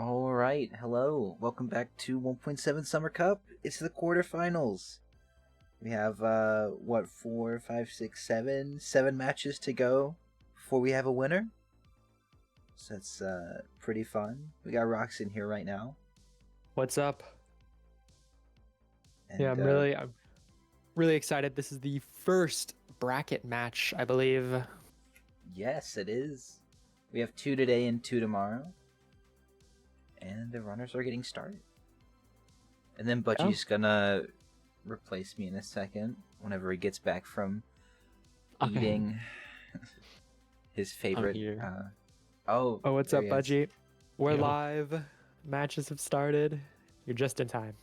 All right, hello. Welcome back to 1.7 Summer Cup. It's the quarterfinals. We have what, four, five, six, seven matches to go before we have a winner. So that's pretty fun. We got Rox in here right now, What's up? and Yeah, I'm really excited. This is the first bracket match, I believe. yes, it is. We have two today and two tomorrow, and the runners are getting started. And then Budgie's gonna replace me in a second whenever he gets back from eating his favorite. I'm here. Oh, What's there up, he is. Budgie? We're Yo. live. Matches have started. You're just in time.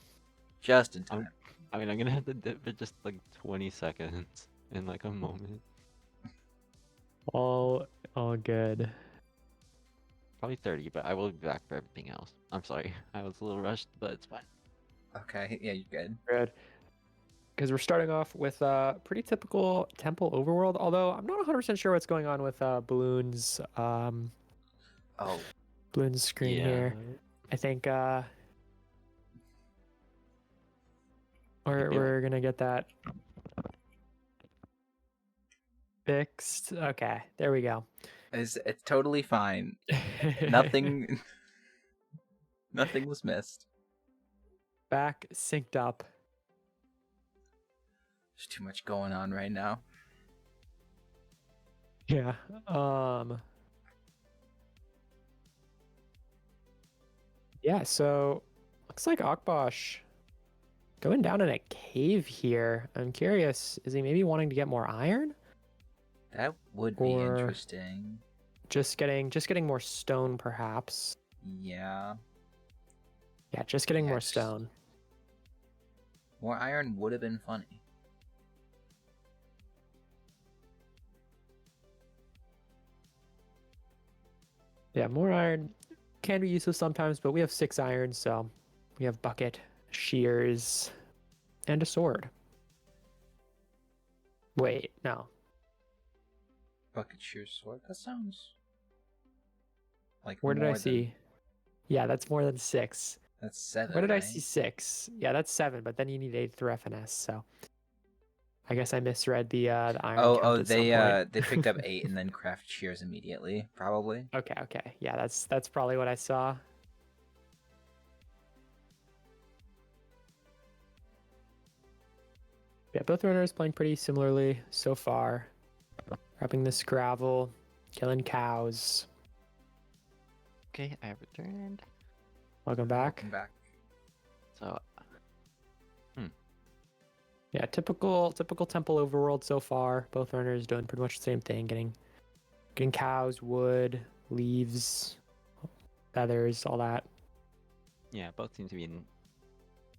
Just in time. I'm gonna have to dip for just like 20 seconds in like a moment. All good. Probably 30, but I will be back for everything else. I'm sorry, I was a little rushed, but it's fine. Okay, yeah, you're good. Good. Because we're starting off with pretty typical temple overworld, although I'm not 100% sure what's going on with Bloon's Oh, Bloon's screen here. I think we're gonna get that fixed. Okay, there we go. it's totally fine. Nothing was missed. Back synced up. There's too much going on right now. Yeah. Yeah, so looks like Akbash going down in a cave here. I'm curious, is he maybe wanting to get more iron? That would be Or- interesting. Just getting more stone, perhaps. Yeah. Yeah, just getting more Yes. stone. More iron would have been funny. Yeah, more iron can be useful sometimes, but we have 6 iron, so we have bucket, shears, and a sword. Wait, no. Bucket shears sword. That sounds like Where did I more than- see? Yeah, that's more than 6. That's 7. Where did I right? see 6? Yeah, that's 7, but then you need 8 through FNS, so I guess I misread the iron count at some point. They picked up 8 and then craft shears immediately, probably. Okay. Yeah, that's probably what I saw. Yeah, both runners playing pretty similarly so far. Grabbing this gravel, killing cows. Okay, I have returned. Welcome back. Welcome back. So, Yeah, typical temple overworld so far. Both runners doing pretty much the same thing, getting cows, wood, leaves, feathers, all that. yeah, both seem to be in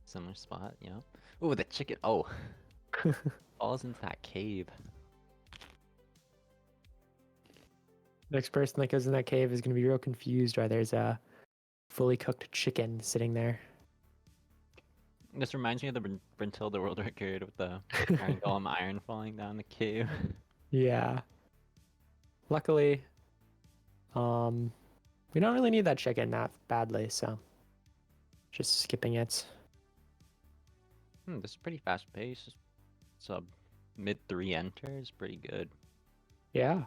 similar spot, you know? Oh, the chicken! Oh! Falls into that cave. Next person that goes in that cave is going to be real confused why there's a fully cooked chicken sitting there. This reminds me of the Brintilda world record with the iron golem iron falling down the cave. Yeah. Luckily, we don't really need that chicken that badly, so just skipping it. This is pretty fast paced. Sub mid 3 enter is pretty good. Yeah.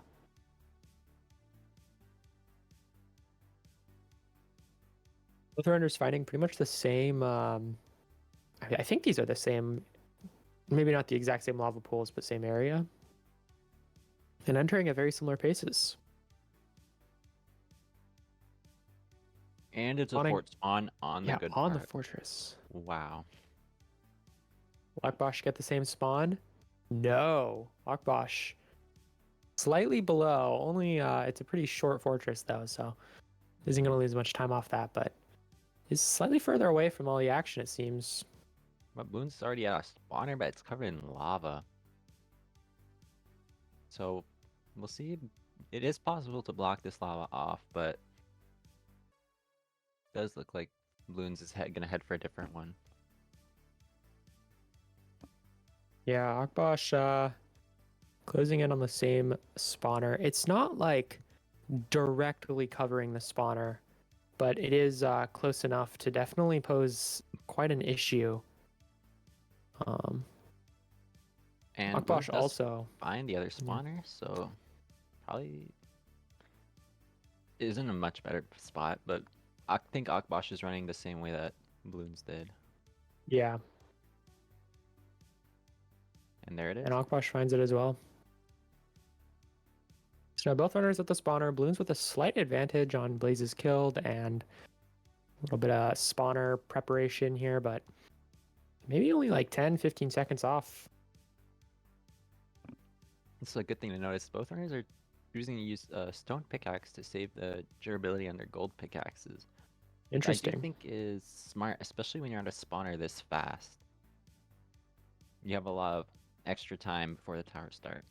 Both runners fighting pretty much the same. I think these are the same, maybe not the exact same lava pools, but same area. And entering at very similar paces. And it's a Spawning- fort spawn on the good on the part. fortress. Wow. Will Akbash get the same spawn? No. Akbash slightly below. Only it's a pretty short fortress though, so isn't going to lose much time off that, but is slightly further away from all the action, it seems. But Bloon's already at a spawner, but it's covered in lava. So we'll see. It is possible to block this lava off, but it does look like Bloon's is gonna head for a different one. Yeah, Akbash closing in on the same spawner. It's not like directly covering the spawner, but it is close enough to definitely pose quite an issue. And Akbash Bloons does also. find the other spawner, so probably isn't a much better spot, but I think Akbash is running the same way that Bloons did. Yeah, And there it is. and Akbash finds it as well. So now both runners at the spawner. Bloons with a slight advantage on Blazes killed and a little bit of spawner preparation here, but maybe only like 10, 15 seconds off. It's a good thing to notice. Both runners are choosing to use stone pickaxe to save the durability on their gold pickaxes. Which I do Interesting. think is smart, especially when you're on a spawner this fast. You have a lot of extra time before the towers start.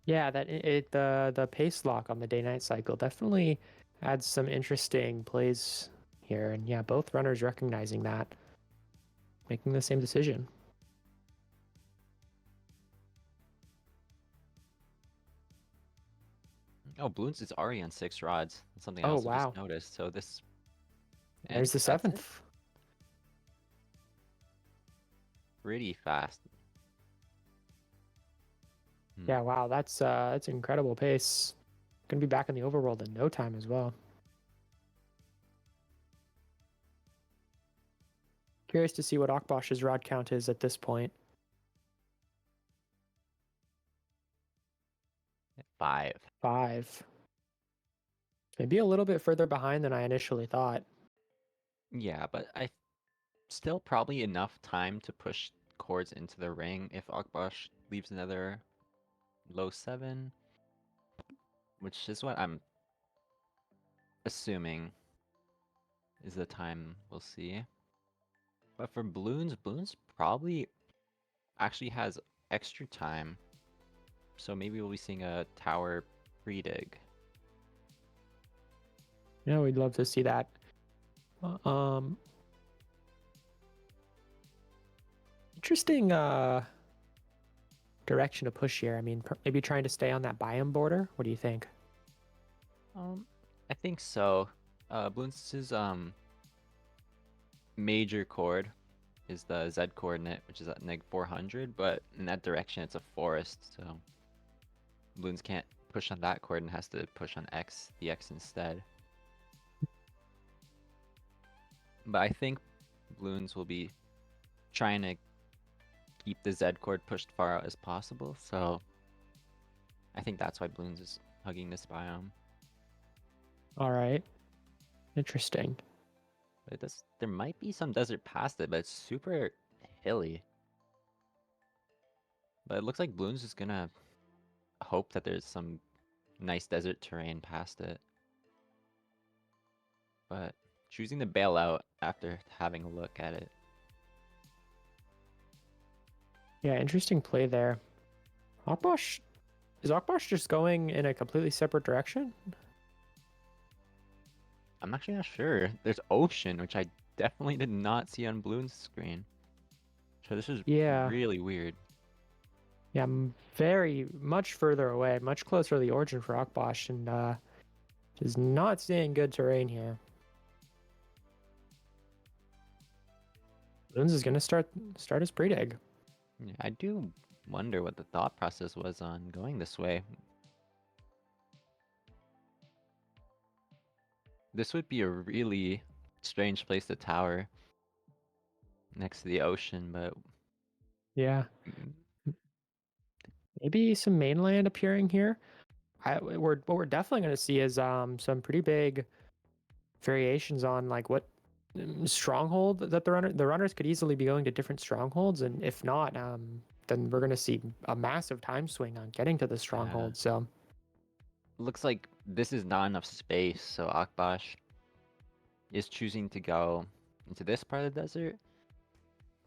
Yeah, the pace lock on the day-night cycle definitely adds some interesting plays here, and yeah, both runners recognizing that, making the same decision. Oh, Bloons is already on 6 rods. That's something I Oh also wow, just noticed. So this. there's the That's it. seventh. Pretty fast. Yeah, wow, that's incredible pace. Gonna be back in the overworld in no time as well. Curious to see what Akbash's rod count is at this point. 5. 5. Maybe a little bit further behind than I initially thought. Yeah, but I still probably enough time to push cords into the ring if Akbash leaves another low 7, which is what I'm assuming is the time we'll see. But for Bloons probably actually has extra time. So maybe we'll be seeing a tower pre-dig. Yeah, we'd love to see that. Interesting direction to push here. I mean, maybe trying to stay on that biome border. What do you think? I think so. Bloons' major chord is the Z coordinate, which is at -400, but in that direction it's a forest, so Bloons can't push on that chord and has to push on the X instead. But I think Bloons will be trying to keep the Z chord pushed far out as possible, so I think that's why Bloons is hugging this biome. All right. Interesting. But there might be some desert past it, but it's super hilly. But it looks like Bloons is gonna hope that there's some nice desert terrain past it. But choosing to bail out after having a look at it. Yeah, interesting play there. Akbash, is Akbash just going in a completely separate direction? I'm actually not sure. There's ocean, which I definitely did not see on Bloons' screen. So this is really weird. Yeah, I'm very much further away, much closer to the origin for Akbash, and is not seeing good terrain here. Bloons is gonna start his pre-dig. Yeah, I do wonder what the thought process was on going this way. This would be a really strange place to tower next to the ocean, but Yeah, maybe some mainland appearing here. What we're definitely going to see is some pretty big variations on like what stronghold that the runners could easily be going to different strongholds, and if not, then we're going to see a massive time swing on getting to the stronghold. So looks like this is not enough space, so Akbash is choosing to go into this part of the desert.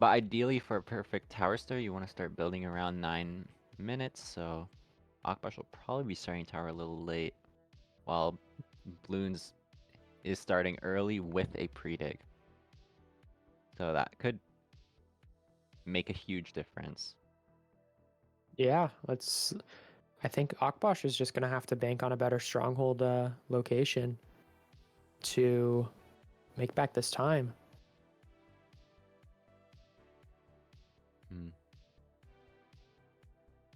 But ideally, for a perfect tower start, you want to start building around 9 minutes, so Akbash will probably be starting tower a little late, while Bloons is starting early with a pre-dig. So that could make a huge difference. yeah, I think Akbash is just going to have to bank on a better stronghold location. to make back this time. Hmm.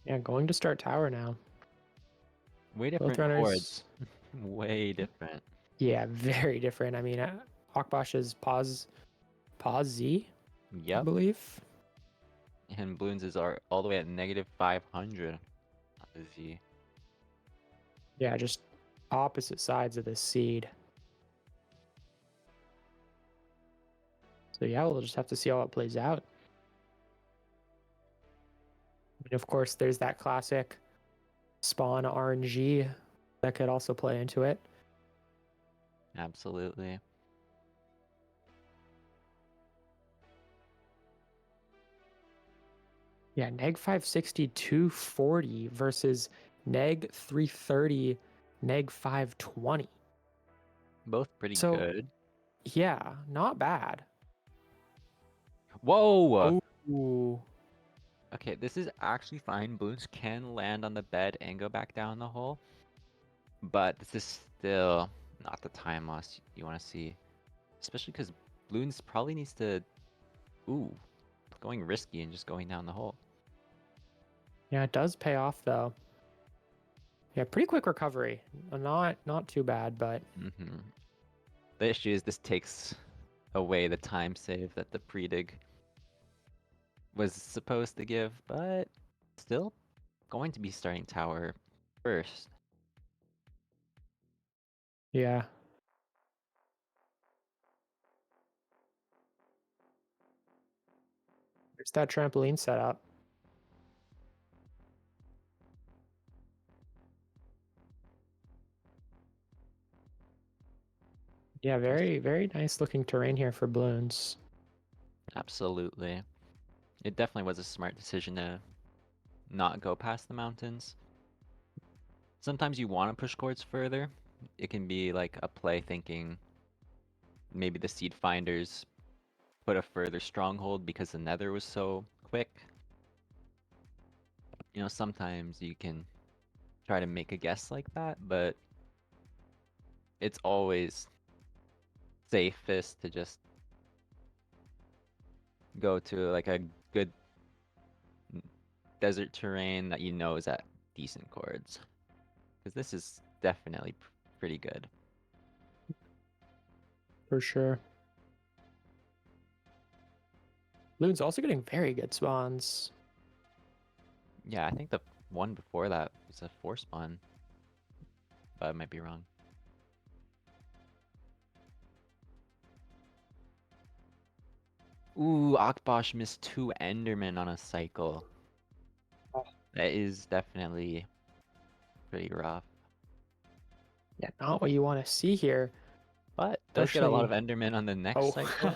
Yeah, going to start tower now. Way Both different runners. chords. Way different. Yeah, very different. I mean, Akbash is pause Z, I Yep. believe. And Bloons is all the way at -500. Z. Yeah, just opposite sides of this seed. So yeah, we'll just have to see how it plays out. And of course, there's that classic spawn RNG that could also play into it. Absolutely. Yeah, neg 560, 240 versus neg 330, neg 520. Both pretty So, good. yeah, not bad. Whoa! Ooh. Okay, this is actually fine. Bloons can land on the bed and go back down the hole. But this is still not the time loss you want to see. Especially because Bloons probably needs to... Ooh, going risky and just going down the hole. Yeah, it does pay off though. Yeah, pretty quick recovery. Not too bad, but Mm-hmm. The issue is this takes away the time save that the pre-dig was supposed to give, but still going to be starting tower first. yeah. There's that trampoline setup. Yeah, very nice looking terrain here for balloons. Absolutely. It definitely was a smart decision to not go past the mountains. Sometimes you want to push chords further. It can be like a play thinking maybe the seed finders put a further stronghold because the nether was so quick. You know, sometimes you can try to make a guess like that, but it's always safest to just go to like a good desert terrain that you know is at decent chords. Because this is definitely pretty good. For sure. Balloons also getting very good spawns. Yeah, I think the one before that was a 4 spawn. But I might be wrong. Ooh, Akbash missed 2 Endermen on a cycle. Oh. That is definitely pretty rough. Yeah, not what you want to see here. But does get a lot of Especially- Endermen on the next Oh. cycle.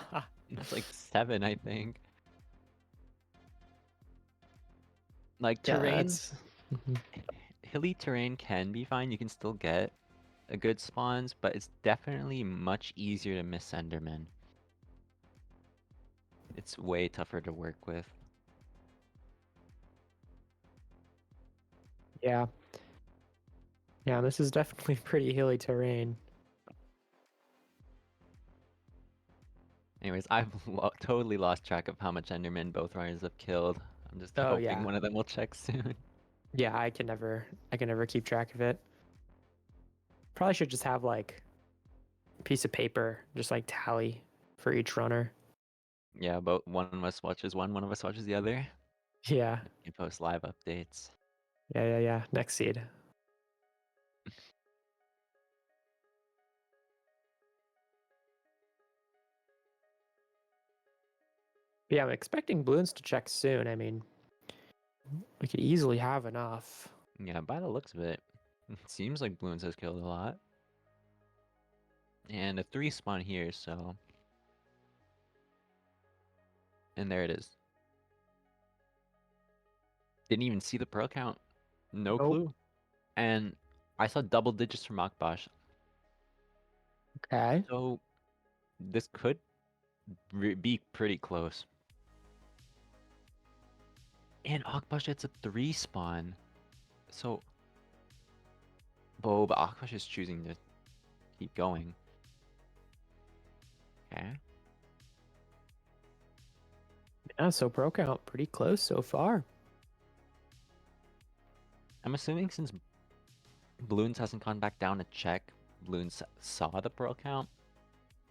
It's like 7, I think. Like Yeah, terrains, Mhm. hilly terrain can be fine. You can still get a good spawns, but it's definitely much easier to miss Endermen. It's way tougher to work with. Yeah. Yeah, this is definitely pretty hilly terrain. Anyways, I've totally lost track of how much Enderman both runners have killed. I'm just Oh, hoping yeah. one of them will check soon. Yeah, I can never keep track of it. Probably should just have like a piece of paper, just like tally for each runner. Yeah, but one of us watches one of us watches the other. Yeah. You post live updates. Yeah. Next seed. But yeah, I'm expecting balloons to check soon. I mean, we could easily have enough. Yeah, by the looks of it, it seems like Bloons has killed a lot. And a 3 spawn here, so... And there it is. Didn't even see the pearl count. No Nope. clue. And I saw double digits from Akbash. Okay. So this could be pretty close. And Akbash gets a 3 spawn. So... but Akbash is choosing to keep going. Okay. Yeah, so pro count pretty close so far. I'm assuming since Bloons hasn't gone back down to check, Bloons saw the pearl count.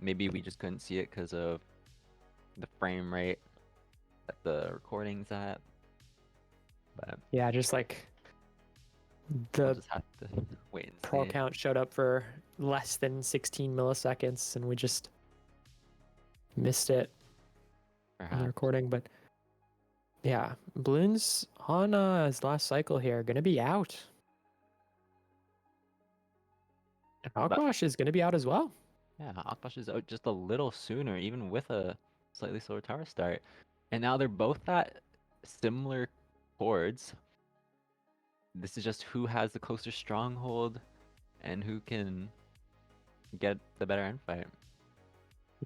Maybe we just couldn't see it because of the frame rate that the recording's at. But Yeah, just like we'll the just have to wait and pearl see. count showed up for less than 16 milliseconds, and we just missed it on the Perhaps. recording. But yeah, Bloons on his last cycle here gonna be out. And But Akbash is gonna be out as well. yeah, Akbash is out just a little sooner, even with a slightly slower tower start. And now they're both at similar chords. This is just who has the closer stronghold and who can get the better end fight.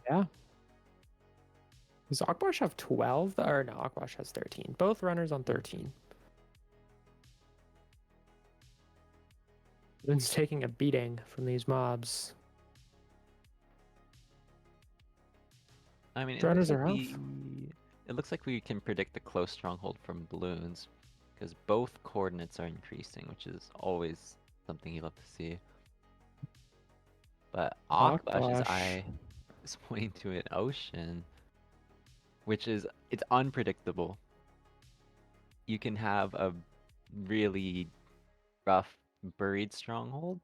Yeah. Does Akbash have 12? Or no, Akbash has 13. Both runners on 13. Bloons taking a beating from these mobs. I mean, Runners are off. it looks like we can predict the close stronghold from Bloons, because both coordinates are increasing, which is always something you love to see. But Akbash's Akbash. eye is pointing to an ocean, which is it's unpredictable. You can have a really rough buried stronghold,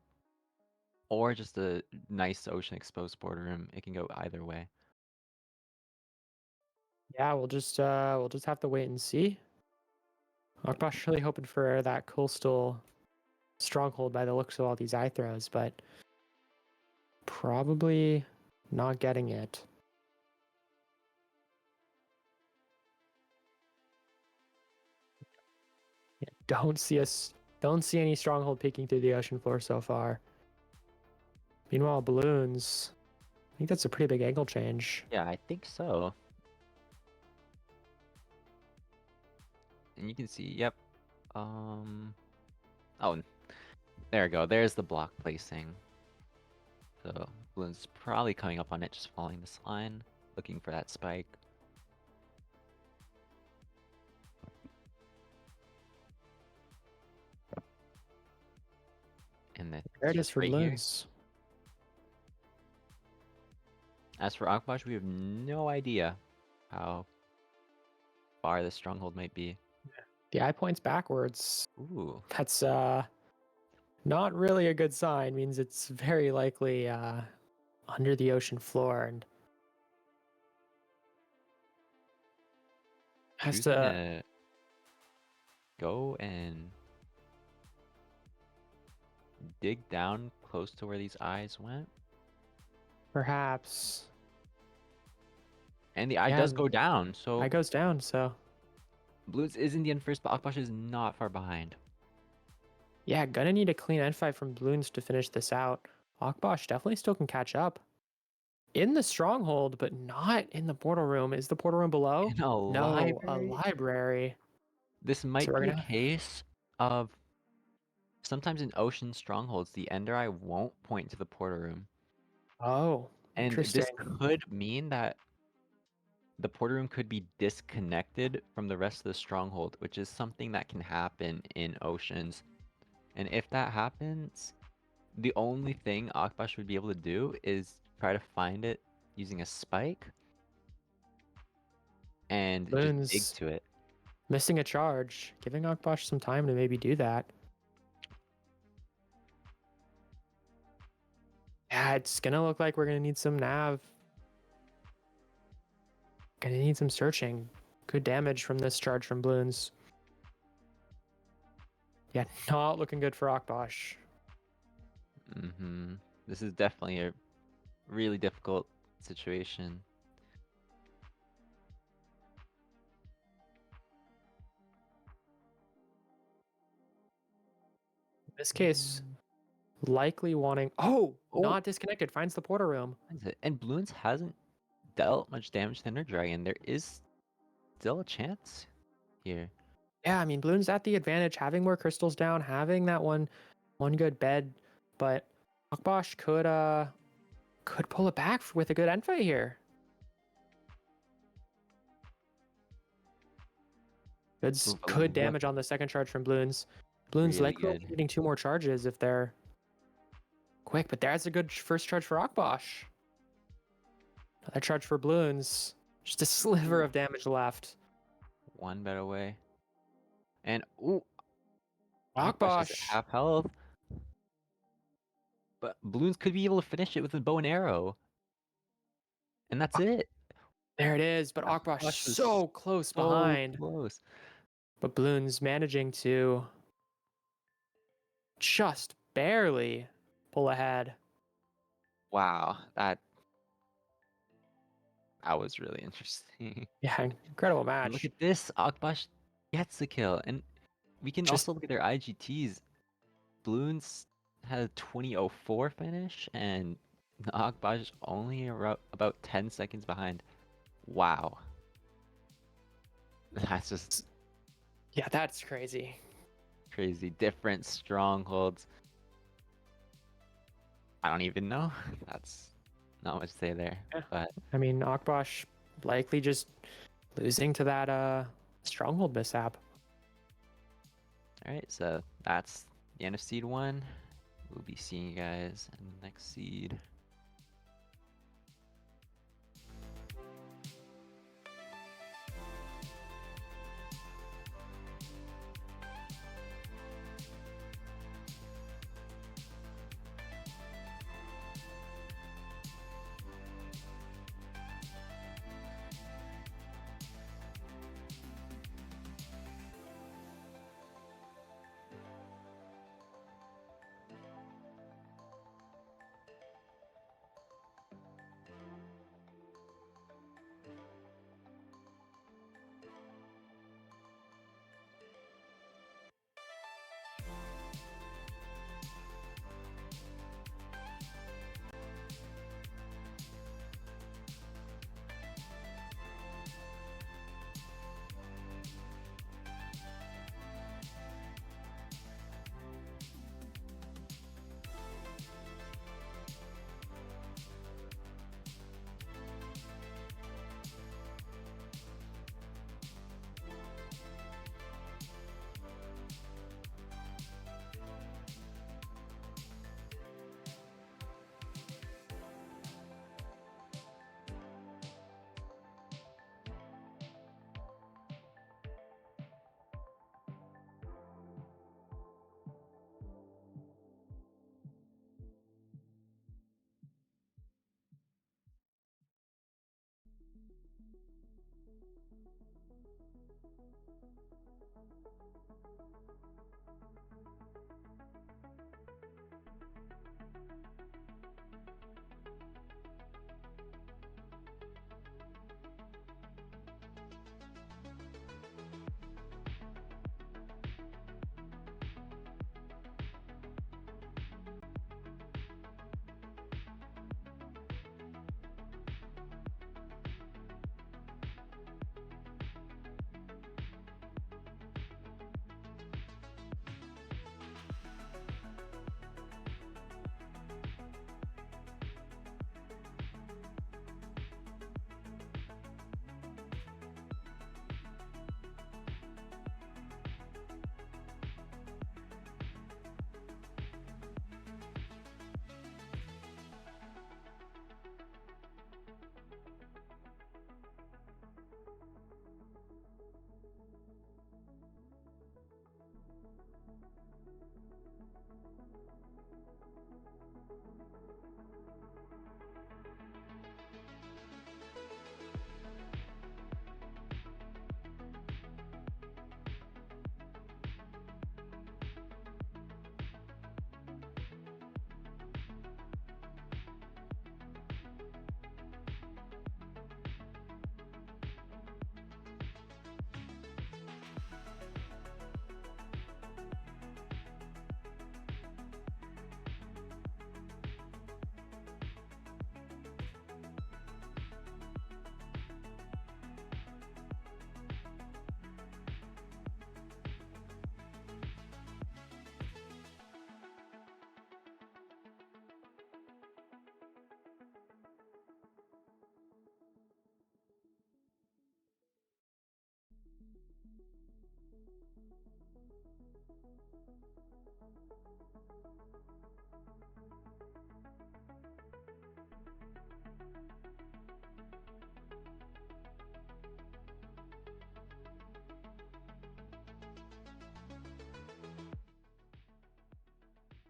or just a nice ocean exposed border room. It can go either way. Yeah, we'll just have to wait and see. Akbash really hoping for that coastal stronghold by the looks of all these eye throws, but probably not getting it. Yeah, don't see any stronghold peeking through the ocean floor so far. Meanwhile, Bloons, I think that's a pretty big angle change. Yeah, I think so. And you can see, yep. Oh, there we go. There's the block placing. So Bloon's probably coming up on it, just following this line, looking for that spike. And then There it is for right here. Bloons. As for Akbash, we have no idea how far the stronghold might be. The eye points backwards. Ooh. That's not really a good sign. Means it's very likely under the ocean floor and has Choosing to. to go and dig down close to where these eyes went. Perhaps. And the eye Yeah, does go down, so eye goes down, so. Bloons is in the end first, but Akbash is not far behind. Yeah, gonna need a clean end fight from Bloons to finish this out. Akbash definitely still can catch up. In the stronghold, but not in the portal room. Is the portal room below? In a No, a library? library. This So might we're be a gonna. case of sometimes in ocean strongholds, the ender eye won't point to the portal room. Oh, And interesting. this could mean that the portal room could be disconnected from the rest of the stronghold, which is something that can happen in oceans. And if that happens, the only thing Akbash would be able to do is try to find it using a spike and just dig Bloons to it. missing a charge, giving Akbash some time to maybe do that. Yeah, it's gonna look like we're gonna need some nav. Gonna need some searching. Good damage from this charge from Bloons. Yeah, not looking good for Akbash. This is definitely a really difficult situation. In this case, likely wanting. Oh, not disconnected. Finds the portal room. Finds it. And Bloons hasn't dealt much damage to Ender Dragon. There is still a chance here. Yeah, I mean, Bloons at the advantage, having more crystals down, having that one good bed, but Akbash could pull it back with a good end fight here. Good damage on the second charge from Bloons. Bloons Really likely good. getting 2 more charges if they're quick, but that's a good first charge for Akbash. Another charge for Bloons. Just a sliver of damage left. One better way. And ooh, Akbash is at Akbash. half health. But Bloons could be able to finish it with a bow and arrow. And that's it. There it is, but Akbash Akbash was so close So behind. close. But Bloons managing to just barely pull ahead. Wow, that was really interesting. Yeah, incredible And match. look at this, Akbash gets the kill, and we can Just- also look at their IGTs. Bloons had a 20:04 finish, and Akbash only about 10 seconds behind. Wow, that's just Yeah, that's crazy. crazy. Different strongholds. I don't even know. That's not much to say there. Yeah. But I mean, Akbash likely just losing to that stronghold mishap. all right, so that's the end of seed 1. We'll be seeing you guys in the next seed.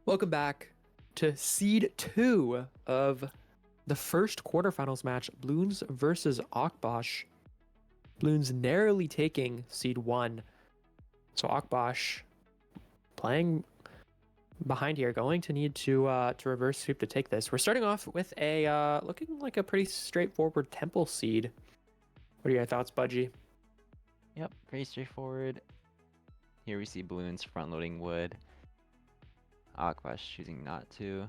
Welcome back to Seed 2 of the first quarterfinals match, Bloons versus Akbash. Bloons narrowly taking Seed 1. So Akbash playing behind here, going to need to reverse sweep to take this. We're starting off with a looking like a pretty straightforward temple seed. What are your thoughts, Budgie? Yep, pretty straightforward. Here we see Bloons front-loading wood. Akbash choosing not to,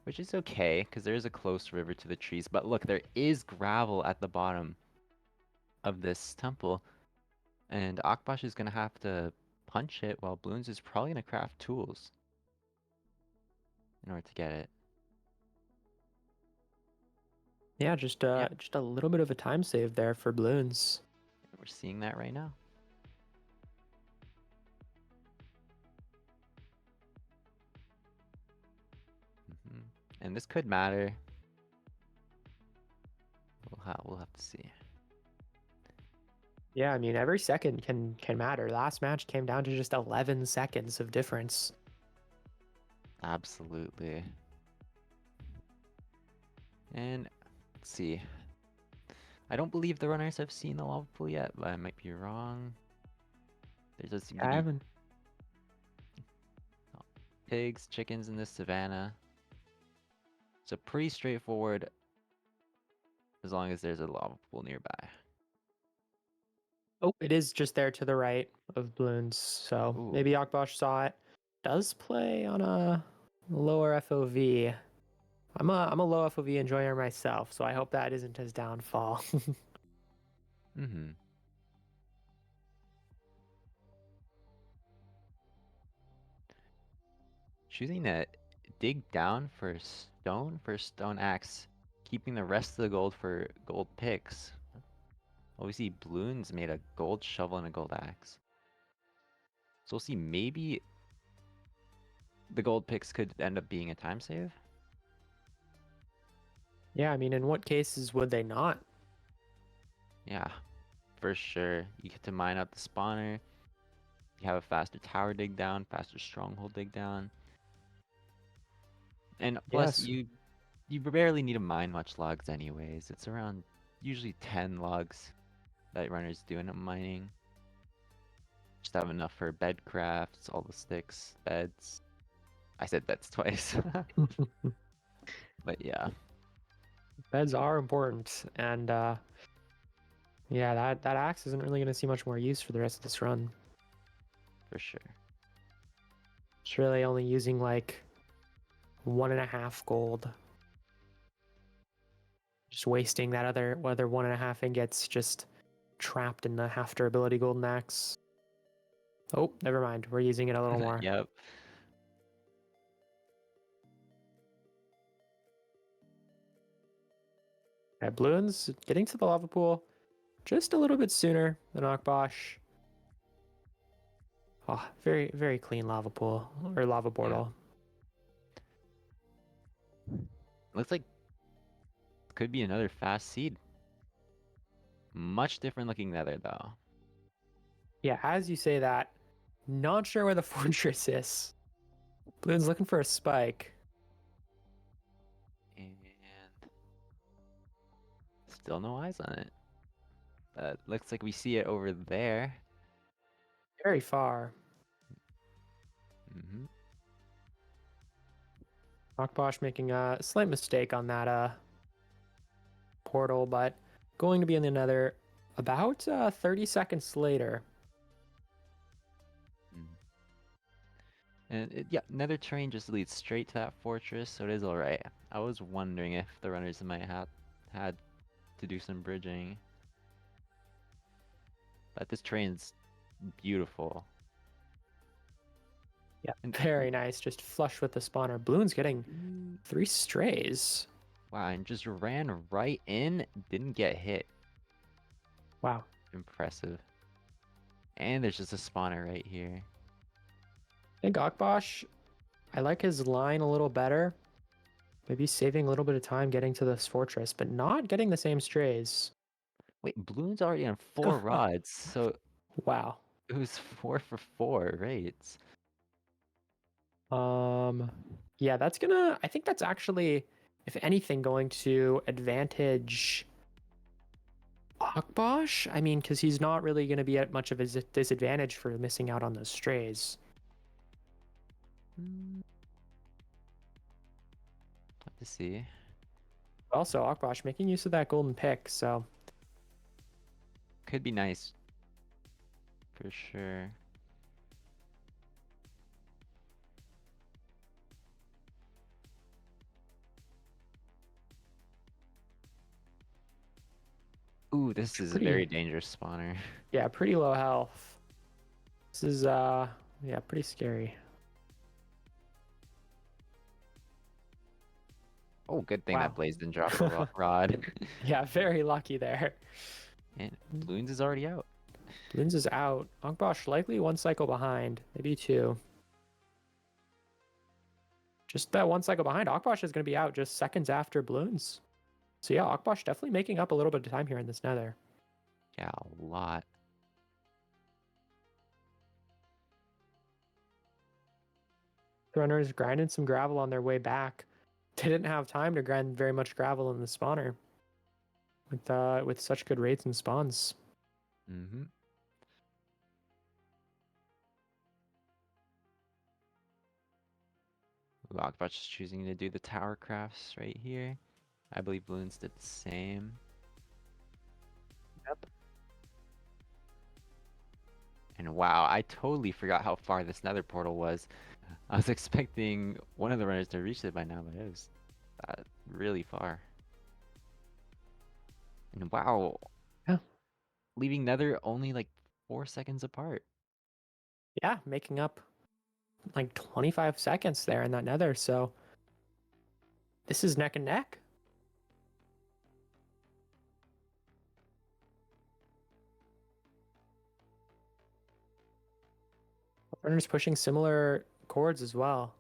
which is okay, because there is a close river to the trees. But look, there is gravel at the bottom of this temple, and Akbash is going to have to punch it, while Bloons is probably going to craft tools in order to get it. Yeah, just a little bit of a time save there for Bloons. We're seeing that right now. And this could matter. We'll have to see. Yeah, I mean, every second can matter. Last match came down to just 11 seconds of difference. Absolutely. And let's see. I don't believe the runners have seen the lava pool yet, but I might be wrong. There does seem to be haven't. pigs, chickens in this savannah. So pretty straightforward as long as there's a lava pool nearby. Oh, it is just there to the right of Bloons, so Ooh. maybe Akbash saw it. Does play on a lower FOV. I'm a low FOV enjoyer myself, so I hope that isn't his downfall. Choosing to dig down for stone axe, keeping the rest of the gold for gold picks. Well, we see Bloons made a gold shovel and a gold axe. So we'll see, maybe the gold picks could end up being a time save. Yeah, I mean, in what cases would they not? Yeah, for sure. You get to mine out the spawner. You have a faster tower dig down, faster stronghold dig down. And plus, Yes. you barely need to mine much logs anyways. It's around usually 10 logs that runners do end up mining. Just have enough for bed crafts, all the sticks, beds. I said beds twice. But yeah. Beds are important, and yeah, that axe isn't really going to see much more use for the rest of this run. For sure. It's really only using like 1.5 gold. Just wasting that other 1.5 ingots just trapped in the half durability golden axe. Oh, never mind. We're using it a little more. Yep. At Bloons getting to the lava pool just a little bit sooner than Akbash. Oh, very, very clean lava pool or lava portal. Yeah. Looks like could be another fast seed. Much different looking nether though. Yeah, as you say that, not sure where the fortress is. Bloons looking for a spike. And still no eyes on it. Looks like we see it over there. Very far. Akbash making a slight mistake on that portal, but going to be in the nether about 30 seconds later. And yeah, nether terrain just leads straight to that fortress, so it is alright. I was wondering if the runners might have had to do some bridging. But this terrain's beautiful. Yeah, very nice. Just flush with the spawner. Bloons getting 3 strays. Wow, and just ran right in, didn't get hit. Wow. Impressive. And there's just a spawner right here. I think Akbash, I like his line a little better. Maybe saving a little bit of time getting to this fortress, but not getting the same strays. Wait, Bloon's already on 4 rods, so Wow. it was 4 for 4 raids. Yeah, that's gonna. I think that's actually, if anything, going to advantage Akbash. I mean, because he's not really going to be at much of a disadvantage for missing out on those strays. Have to see. Also, Akbash making use of that golden pick, so Could be nice. For sure. Ooh, this is a pretty. very dangerous spawner. Yeah, pretty low health. This is yeah, pretty scary. Oh, good thing Wow. that Blaze didn't drop a rod. Yeah, very lucky there. And Bloons is already out. Bloons is out. Akbash likely one cycle behind, maybe two. Just that one cycle behind. Akbash is going to be out just seconds after Bloons. So yeah, Akbash definitely making up a little bit of time here in this nether. Yeah, a lot. Runners grinding some gravel on their way back. They didn't have time to grind very much gravel in the spawner with such good rates and spawns. Mm-hmm. Akbash is choosing to do the tower crafts right here. I believe Bloons did the same. Yep. And wow, I totally forgot how far this nether portal was. I was expecting one of the runners to reach it by now, but it was really far. And wow, Yeah. leaving nether only like 4 seconds apart. Yeah, making up like 25 seconds there in that nether. So this is neck and neck. Runners pushing similar chords as well.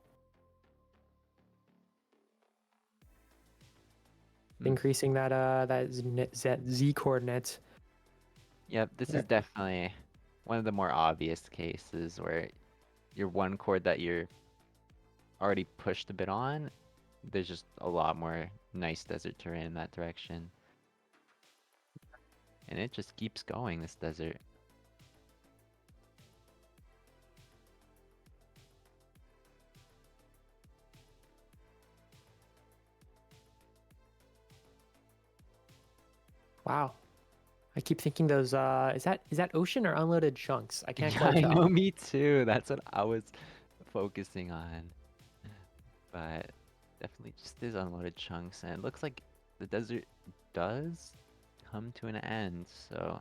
Increasing that Z coordinate. Yep, this is definitely one of the more obvious cases where your one chord that you're already pushed a bit on, there's just a lot more nice desert terrain in that direction. And it just keeps going, this desert. Wow. I keep thinking those is that ocean or unloaded chunks? I can't Yeah, quite I tell. know, me too. That's what I was focusing on. But definitely just these unloaded chunks, and it looks like the desert does come to an end, so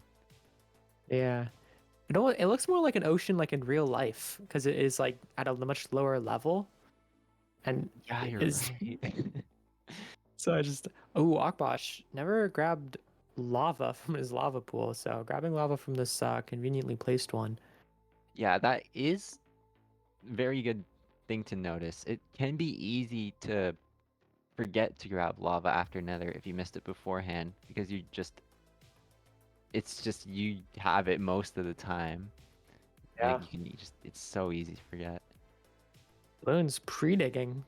Yeah. It looks more like an ocean like in real life because it is like at a much lower level and yeah, it you're is right. so I just oh Akbash never grabbed lava from his lava pool, so grabbing lava from this conveniently placed one. Yeah, that is very good thing to notice. It can be easy to forget to grab lava after nether if you missed it beforehand, because it's just you have it most of the time. Yeah. It's so easy to forget. Bloon's pre-digging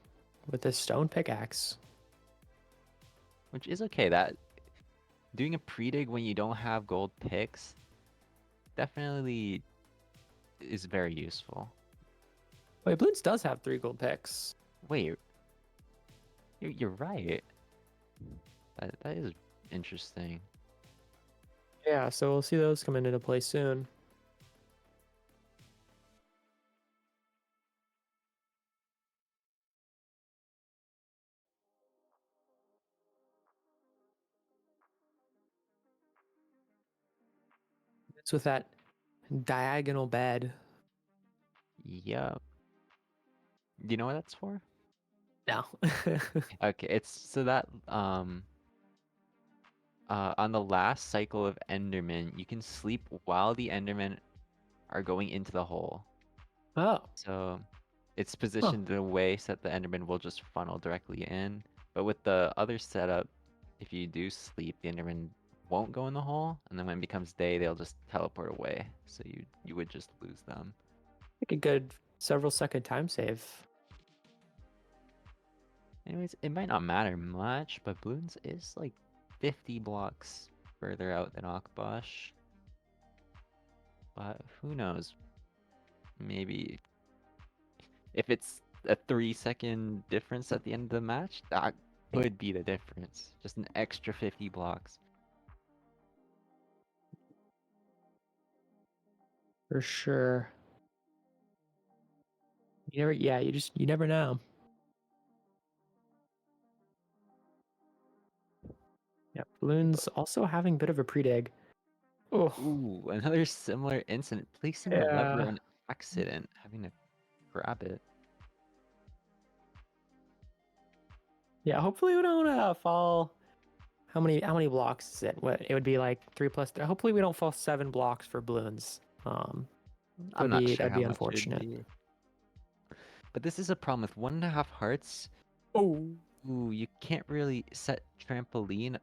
with this stone pickaxe. Which is okay. That doing a pre-dig when you don't have gold picks definitely is very useful. Wait, Bloons does have 3 gold picks. Wait, you're right. That is interesting. Yeah, so we'll see those come into play soon. It's with that diagonal bed. Yep. Do you know what that's for? No. Okay, it's so that on the last cycle of Enderman, you can sleep while the Endermen are going into the hole. Oh. So it's positioned in a way so that the Enderman will just funnel directly in. But with the other setup, if you do sleep, the Enderman won't go in the hole, and then when it becomes day, they'll just teleport away. So you would just lose them. Like a good several second time save. Anyways, it might not matter much, but Bloons is like 50 blocks further out than Akbash. But who knows? Maybe if it's a 3-second difference at the end of the match, that could be the difference. Just an extra 50 blocks. For sure. You never know. Yeah, Bloons also having a bit of a pre-dig. Oh, Ooh, another similar incident. Placing the lever yeah. on accident, having to grab it. Yeah, hopefully we don't fall. How many blocks is it? What it would be like 3 plus 3. Hopefully we don't fall 7 blocks for Bloons. I'm not sure That'd how be much it'd unfortunate. be. But this is a problem with 1.5 hearts. Oh. Ooh, you can't really set trampoline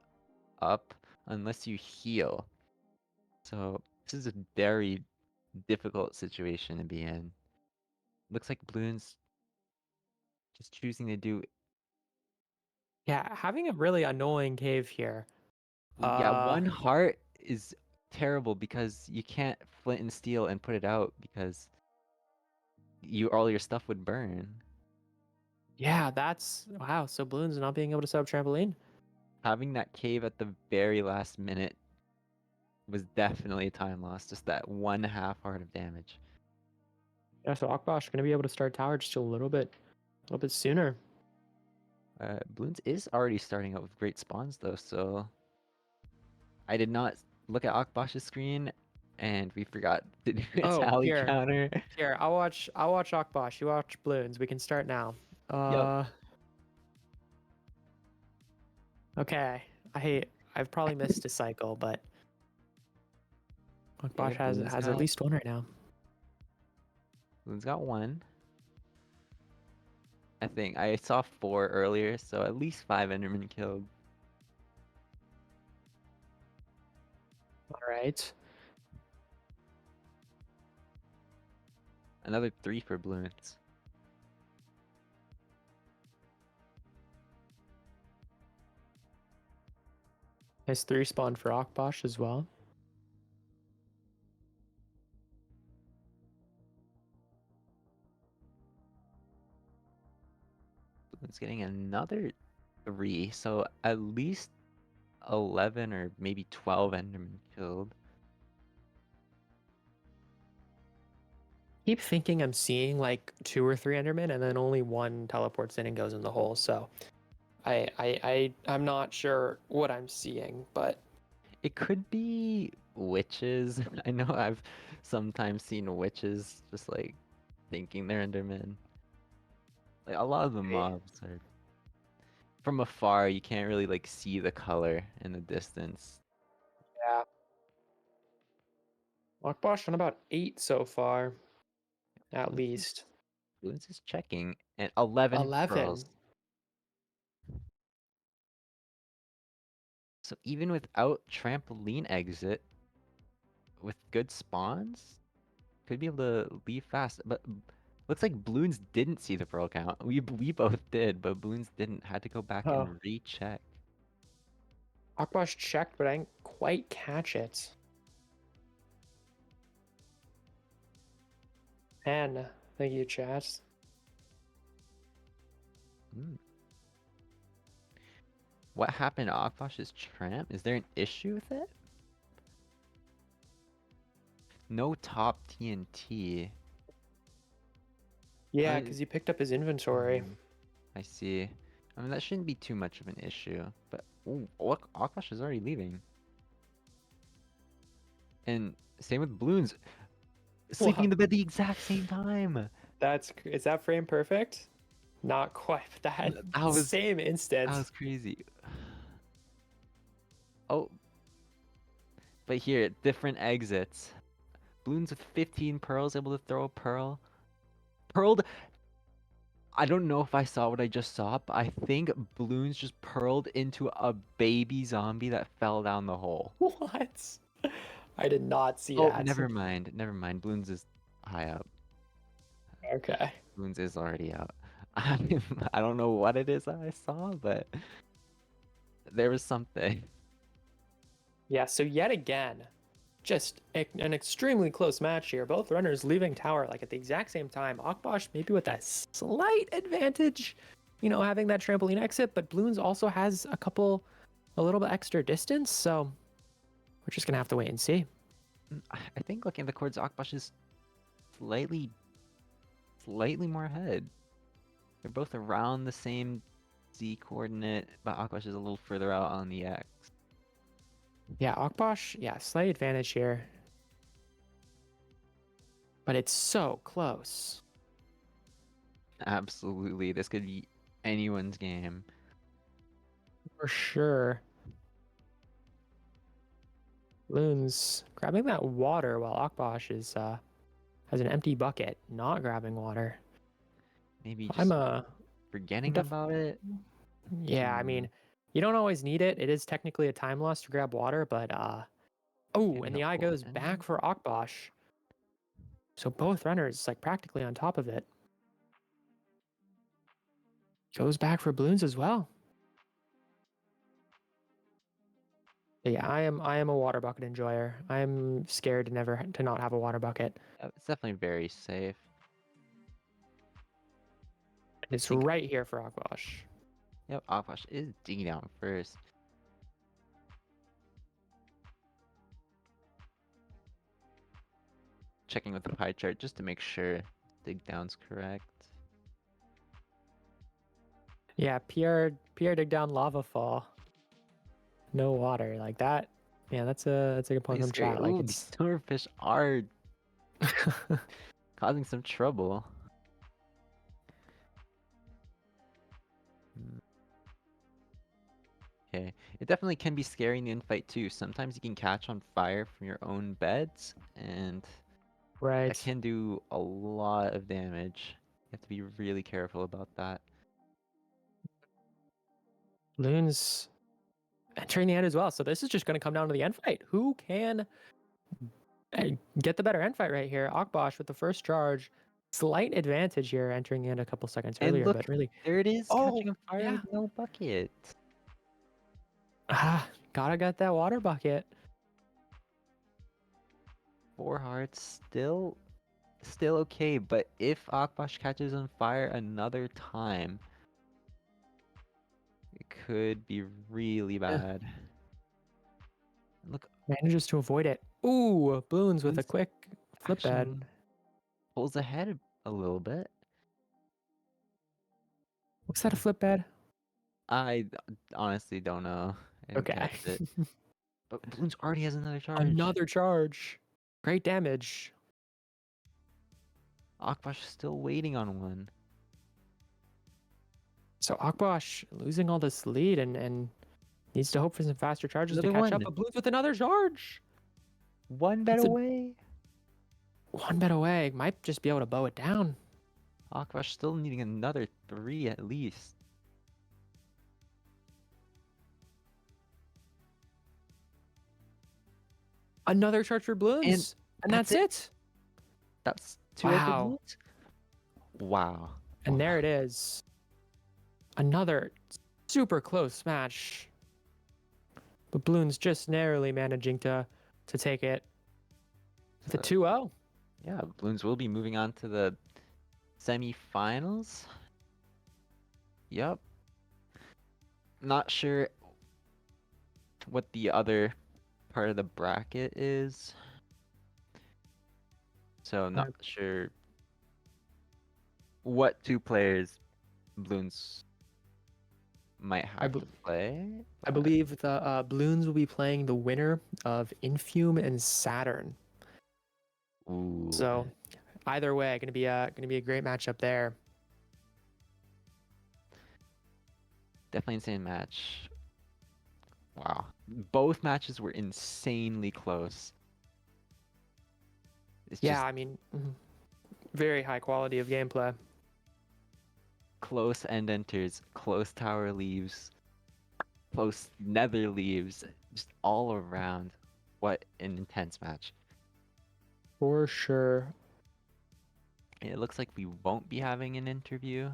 up unless you heal. So this is a very difficult situation to be in. Looks like Bloons just choosing to do. Yeah, having a really annoying cave here. Yeah, 1 heart is terrible because you can't flint and steel and put it out because all your stuff would burn. Yeah, that's wow. So Bloons not being able to set up trampoline. Having that cave at the very last minute was definitely a time loss. Just that 1/2 heart of damage. Yeah, so Akbash gonna be able to start tower just a little bit sooner. Bloons is already starting out with great spawns though, so I did not look at Akbash's screen, and we forgot to do a Oh, tally here. counter. Here, I'll watch Akbash. You watch Bloons. We can start now. Yep. Okay. I've probably missed a cycle, but Akbash Okay, has at least one right now. Bloons got 1. I think I saw 4 earlier, so at least 5 Endermen killed. All right. Another 3 for Bloons. Has 3 spawned for Akbash as well. Bloons getting another 3, so at least 11 or maybe 12 Endermen killed. Keep thinking I'm seeing like 2 or 3 Endermen, and then only one teleports in and goes in the hole. So I'm not sure what I'm seeing, but It could be witches. I know I've sometimes seen witches just like thinking they're Endermen. Like a lot of the mobs are from afar, you can't really like see the color in the distance. yeah. Akbash on about 8 so far, at least. Bloons is checking and 11 pearls. 11. So even without trampoline exit, with good spawns, could be able to leave fast. But looks like Bloons didn't see the pearl count. We both did, but Bloons didn't. Had to go back Oh. and recheck. Akbash checked, but I didn't quite catch it. And thank you, chat. What happened to Akbash's tramp? Is there an issue with it? No top TNT. Yeah, because he picked up his inventory. I see. I mean, that shouldn't be too much of an issue. But ooh, look, Akbash is already leaving. And same with Bloons. Sleeping in the bed the exact same time. Is that frame perfect? Not quite, but that was same instant. That was crazy. Oh. But here, different exits. Bloons with 15 pearls, able to throw a pearl. Pearled. I don't know if I saw what I just saw, but I think Bloons just pearled into a baby zombie that fell down the hole. What? I did not see Oh, that. never mind. Never mind. Bloons is high up. Okay. Bloons is already out. I don't know what it is that I saw, but there was something. Yeah, so yet again, just an extremely close match here. Both runners leaving tower like at the exact same time. Akbash maybe with a slight advantage, having that trampoline exit, but Bloons also has a little bit extra distance, so we're just gonna have to wait and see. I think looking at the chords, Akbash is slightly more ahead. They're both around the same Z coordinate, but Akbash is a little further out on the X. Yeah, Akbash, slight advantage here. But it's so close. Absolutely, this could be anyone's game. For sure. Bloons grabbing that water while Akbash is has an empty bucket, not grabbing water. Maybe just I'm forgetting about it. Yeah, I mean, you don't always need it. It is technically a time loss to grab water, but oh, and the eye goes back for Akbash. So both runners like practically on top of it. Goes back for Bloons as well. But yeah, I am a water bucket enjoyer. I'm scared to not have a water bucket. It's definitely very safe. It's right here for Akbash. Yep, Akbash is digging down first. Checking with the pie chart just to make sure dig down's correct. Yeah, Pierre dig down lava fall. No water like that. Yeah, that's a good point from chat. Like these silverfish are causing some trouble. Okay, it definitely can be scary in the infight too. Sometimes you can catch on fire from your own beds, and that can do a lot of damage. You have to be really careful about that. Loon's entering the end as well. So this is just going to come down to the end fight. Who can get the better end fight right here? Akbash with the first charge. Slight advantage here entering the end a couple seconds earlier, look, but really. There it is, catching on fire with no bucket. Gotta get that water bucket. 4 hearts, still okay, but if Akbash catches on fire another time, it could be really bad. Look, manages to avoid it. Ooh, Bloons with a quick flip bed. Pulls ahead a little bit. Was that a flip bed? I honestly don't know. I didn't catch it. But Bloons already has another charge. Another charge. Great damage. Akbash is still waiting on one. So Akbash losing all this lead and needs to hope for some faster charges to catch up. But Bloons with another charge. One bet away. One bet away. Might just be able to bow it down. Akbash still needing another 3 at least. Another charge for Bloons. And that's it. That's 2 wow. Wow. And there it is. Another super close match. But Bloons just narrowly managing to take it. The 2-0. Yeah, Bloons will be moving on to the semi-finals. Yep. Not sure what the other part of the bracket is. So not sure what 2 players Bloons might have to play. I believe the Bloons will be playing the winner of Infume and Saturn. Ooh. So either way, gonna be a great matchup there. Definitely insane match. Wow. Both matches were insanely close. I mean, very high quality of gameplay. Close end enters, close tower leaves, close nether leaves, just all around. What an intense match. For sure. It looks like we won't be having an interview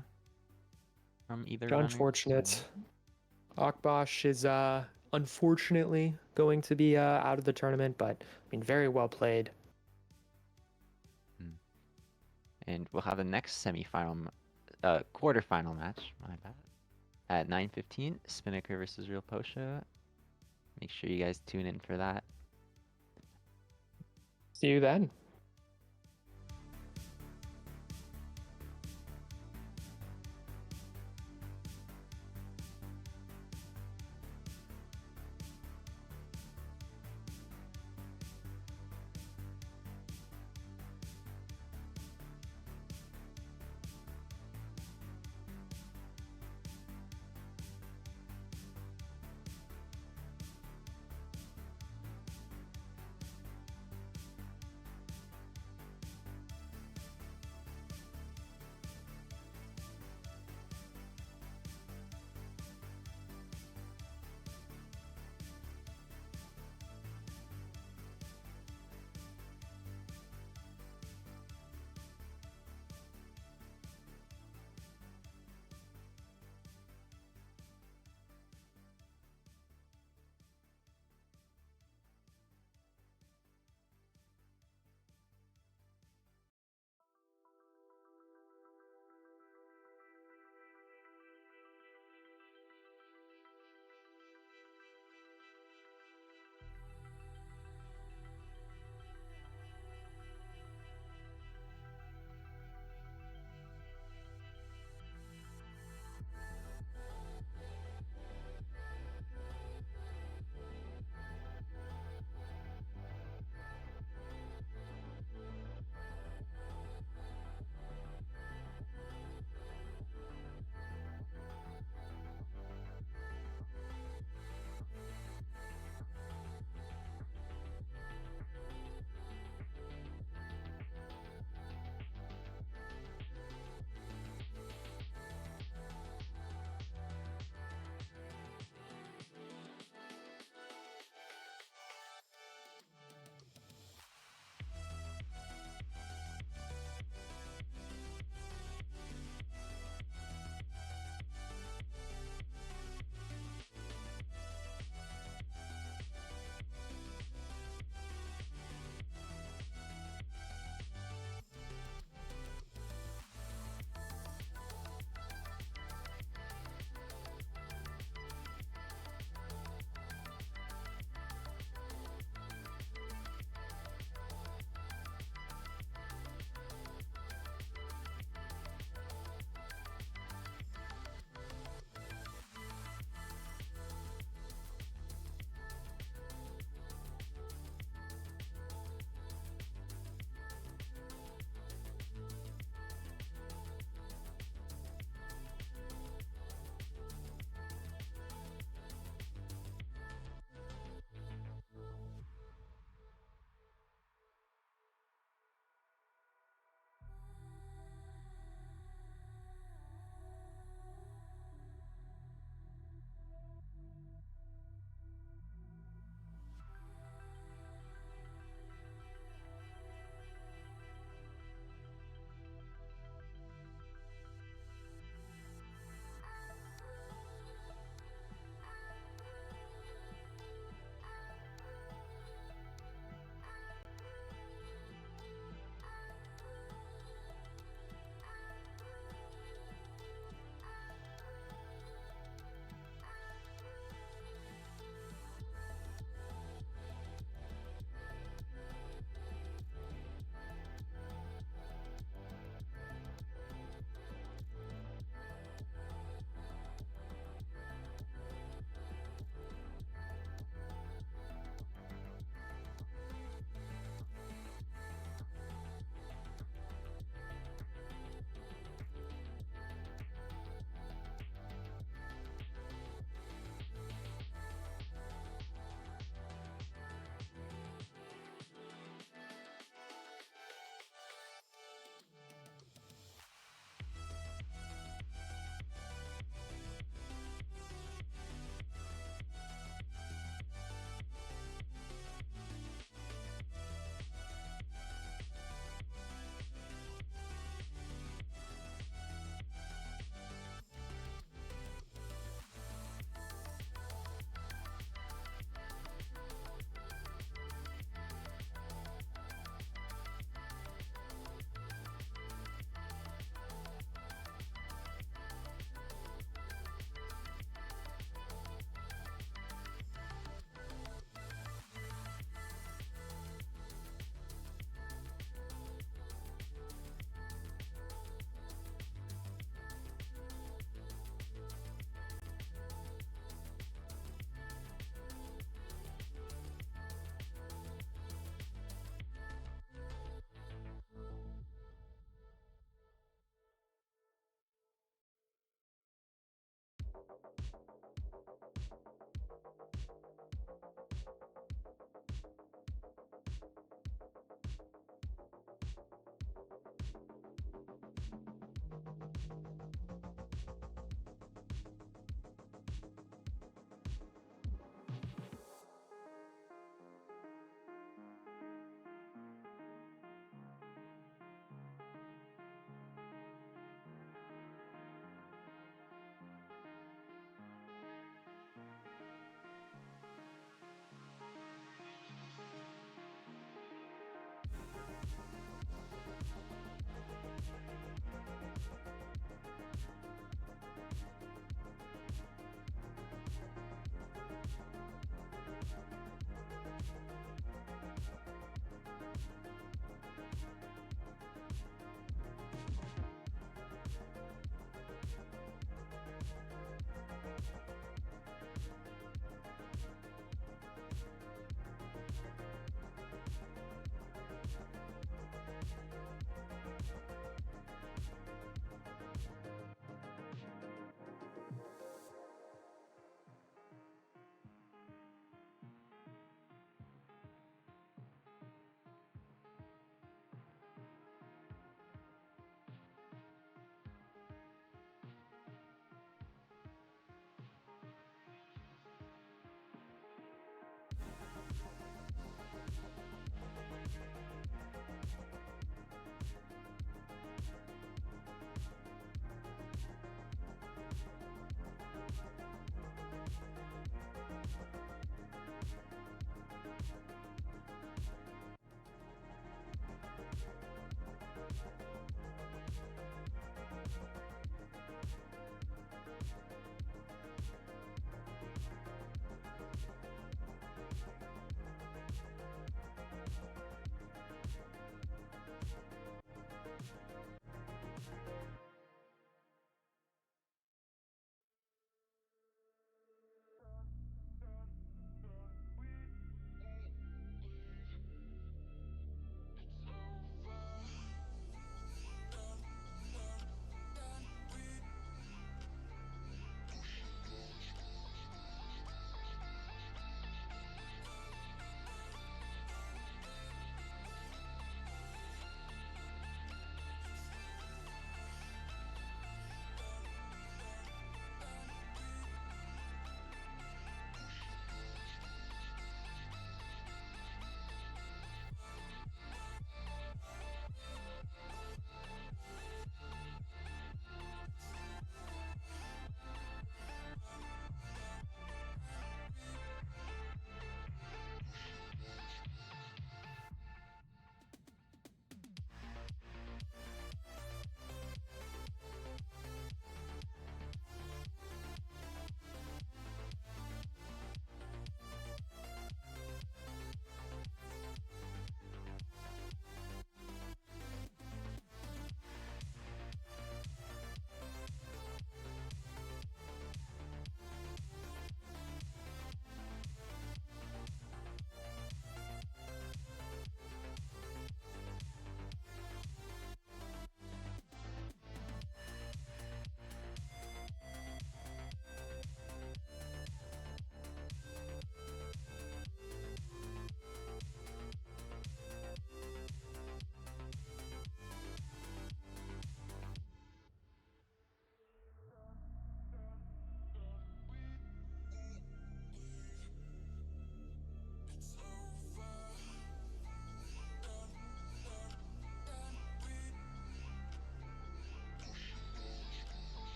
from either runner. Unfortunate. Akbash is unfortunately going to be out of the tournament, but I mean, very well played. And we'll have the next semifinal, quarterfinal match. My bad. At 9:15, Spinnaker versus Real Posha. Make sure you guys tune in for that. See you then.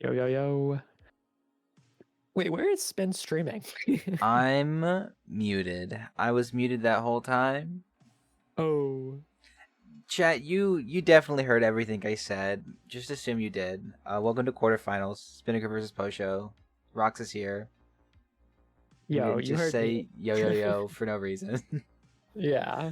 Yo, yo, yo. Wait, where is Spin streaming? I'm muted. I was muted that whole time. Oh. Chat, you definitely heard everything I said. Just assume you did. Welcome to quarterfinals. Spinnaker versus Posho. Rox is here. We Yo, didn't you just heard say me. yo yo yo for no reason. Yeah.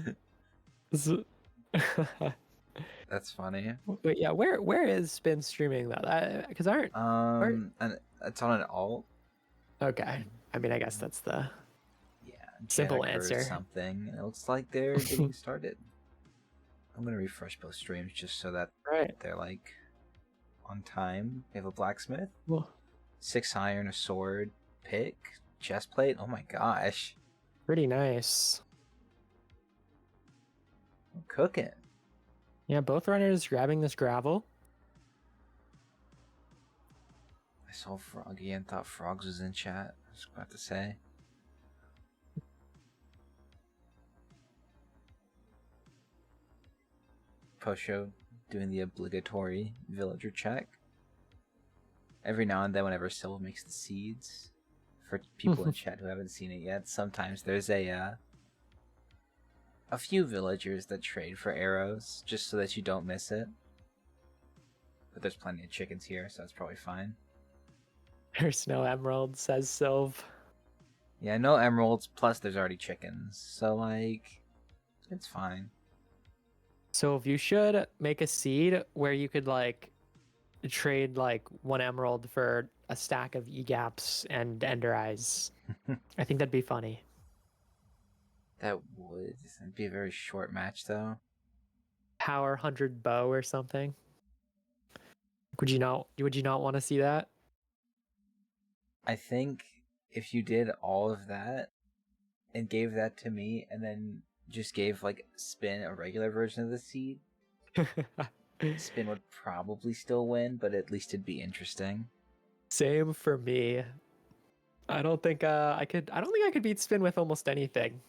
That's funny. Wait, yeah, where is Spin streaming though? Because aren't And it's on an alt. okay. I mean, I guess that's the Yeah, simple Jack or answer. something. It looks like they're getting started. I'm gonna refresh both streams just so that Right. they're like on time. We have a blacksmith, Well, 6 iron, a sword, pick, chest plate. Oh my gosh, pretty nice. I'm cooking. Yeah, both runners grabbing this gravel. I saw Froggy and thought Frogs was in chat. I was about to say. Posho doing the obligatory villager check. Every now and then, whenever Silva makes the seeds, for people in chat who haven't seen it yet, sometimes there's a few villagers that trade for arrows just so that you don't miss it. But there's plenty of chickens here, so that's probably fine. There's no emerald, says Sylv. Yeah, no emeralds, plus there's already chickens, so like, it's fine. So if you should make a seed where you could like trade like 1 emerald for a stack of e-gaps and ender eyes. I think that'd be funny. That would it'd be a very short match, though. Power 100 bow or something. Would you not want to see that? I think if you did all of that and gave that to me, and then just gave like Spin a regular version of the seed, Spin would probably still win, but at least it'd be interesting. Same for me. I don't think I could beat Spin with almost anything.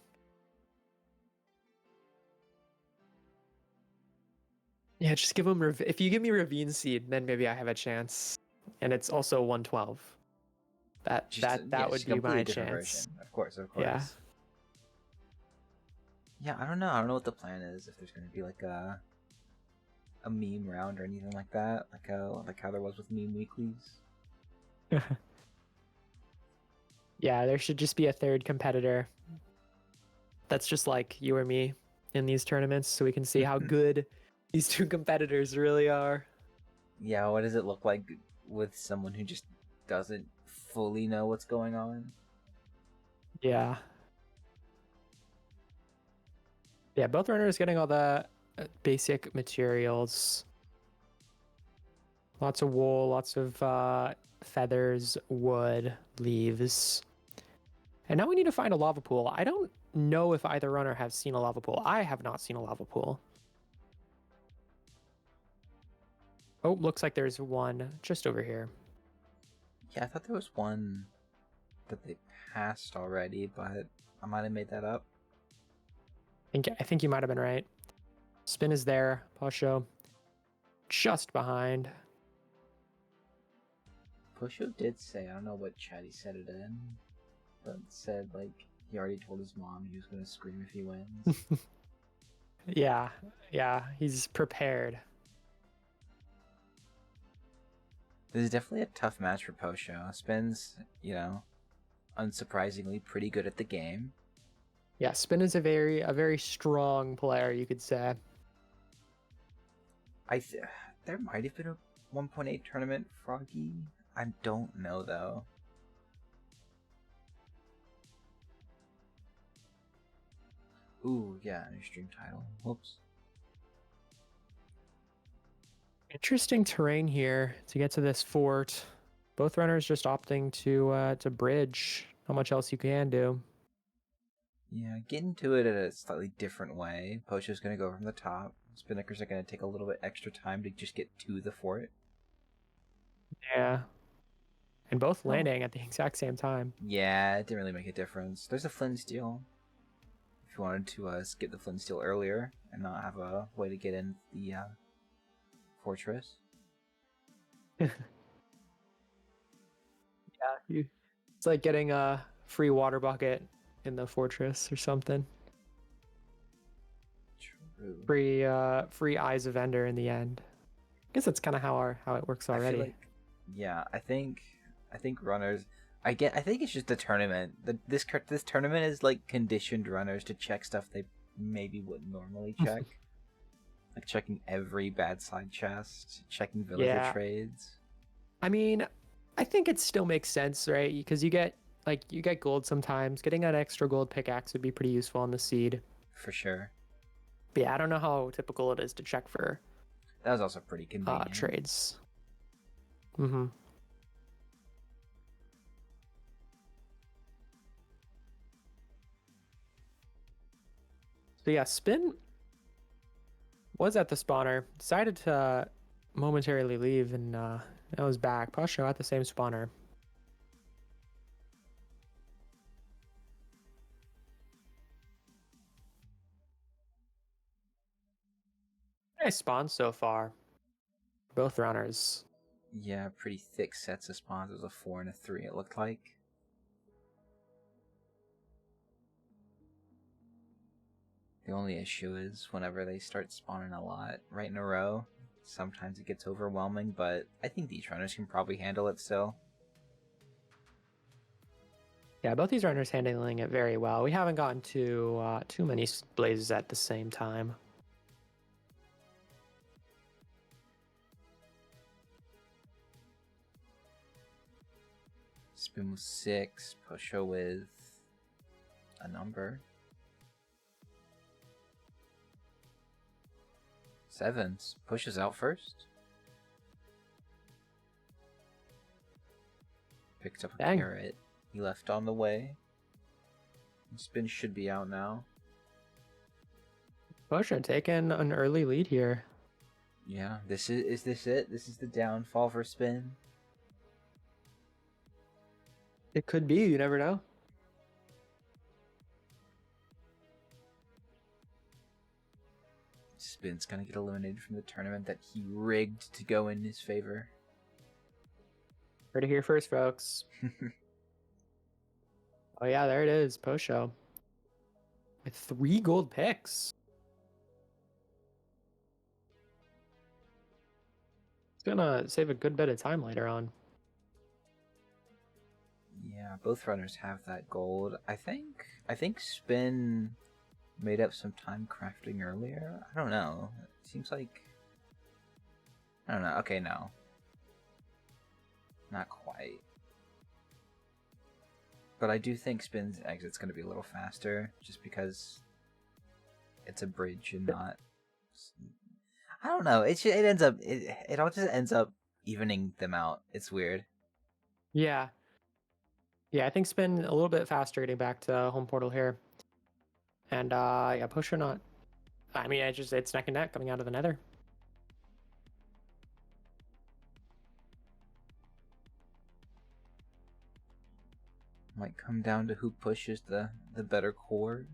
Yeah, just give him if you give me Ravine Seed, then maybe I have a chance. And it's also 112. That would be my chance. Version. Of course. Yeah. Yeah, I don't know. I don't know what the plan is. If there's going to be like a meme round or anything like that, like how there was with meme weeklies. Yeah, there should just be a third competitor. That's just like you or me in these tournaments, so we can see how good these two competitors really are. Yeah, what does it look like with someone who just doesn't fully know what's going on? Yeah. Yeah, both runners getting all the basic materials. Lots of wool, lots of feathers, wood, leaves. And now we need to find a lava pool. I don't know if either runner has seen a lava pool. I have not seen a lava pool. Oh, looks like there's one just over here. Yeah, I thought there was one that they passed already, but I might have made that up. I think you might have been right. Spin is there. Posho just behind. Posho did say, I don't know what chat he said it in, but said like he already told his mom he was gonna scream if he wins. Yeah, he's prepared. This is definitely a tough match for Posho. Spin's, unsurprisingly pretty good at the game. Yeah, Spin is a very strong player, you could say. There might have been a 1.8 tournament, Froggy. I don't know though. Ooh, yeah, new stream title. Whoops. Interesting terrain here to get to this fort. Both runners just opting to bridge. Not much else you can do. Yeah, getting to it at a slightly different way. Posho's gonna go from the top. Spinnakers are gonna take a little bit extra time to just get to the fort. Yeah. And both landing at the exact same time. Yeah, it didn't really make a difference. There's a flint steel. If you wanted to skip the flint steel earlier and not have a way to get in the fortress. It's like getting a free water bucket in the fortress or something. True. Free eyes of Ender in the end. I guess that's kind of how it works already. I feel like, yeah, I think runners. I think it's just the tournament. This tournament is like conditioned runners to check stuff they maybe wouldn't normally check, like checking every bad side chest, checking villager trades. I mean, I think it still makes sense, right? Because you get gold sometimes. Getting an extra gold pickaxe would be pretty useful on the seed. For sure. But yeah, I don't know how typical it is to check for. That was also pretty convenient. Trades. Mm-hmm. So yeah, Spin was at the spawner, decided to momentarily leave, and now is back. Pasha at the same spawner. Nice spawns so far. Both runners. Yeah, pretty thick sets of spawns. It was a 4 and a 3, it looked like. The only issue is whenever they start spawning a lot right in a row, sometimes it gets overwhelming, but I think these runners can probably handle it still. Yeah, both these runners handling it very well. We haven't gotten to too many blazes at the same time. Spin with 6, Pusha with a number. 7, pushes out first. Picked up a carrot he left on the way. Spin should be out now. Pusha taking an early lead here. Yeah, is this it? This is the downfall for Spin? It could be, you never know. Spin's gonna get eliminated from the tournament that he rigged to go in his favor. Heard it here first, folks. Oh yeah, there it is, post show. With 3 gold picks. It's gonna save a good bit of time later on. Yeah, both runners have that gold. I think Spin made up some time crafting earlier. I don't know. It seems like... I don't know. Okay, no. Not quite. But I do think Spin's exit's going to be a little faster, just because it's a bridge and not... I don't know. It ends up... It all just ends up evening them out. It's weird. Yeah. Yeah, I think Spin a little bit faster getting back to home portal here. And yeah, push or not. I mean, it's neck and neck coming out of the nether. Might come down to who pushes the better core.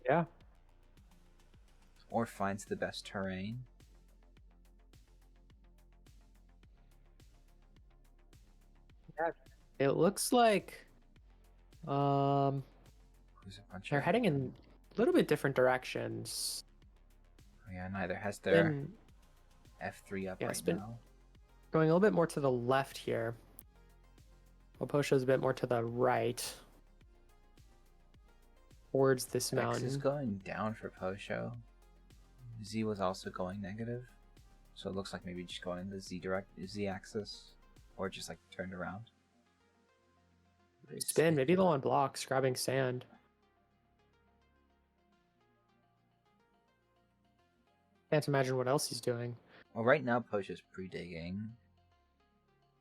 Yeah. Or finds the best terrain. Yeah. It looks like they're heading in a little bit different directions. Oh yeah, neither has their F3 up right now. Going a little bit more to the left here. Posho's a bit more to the right. Towards this mountain. X is going down for Posho. Z was also going negative. So it looks like maybe just going the Z axis. Or just like turned around. Spin, maybe low on blocks, grabbing sand. Can't imagine what else he's doing. Well, right now Posho's pre-digging.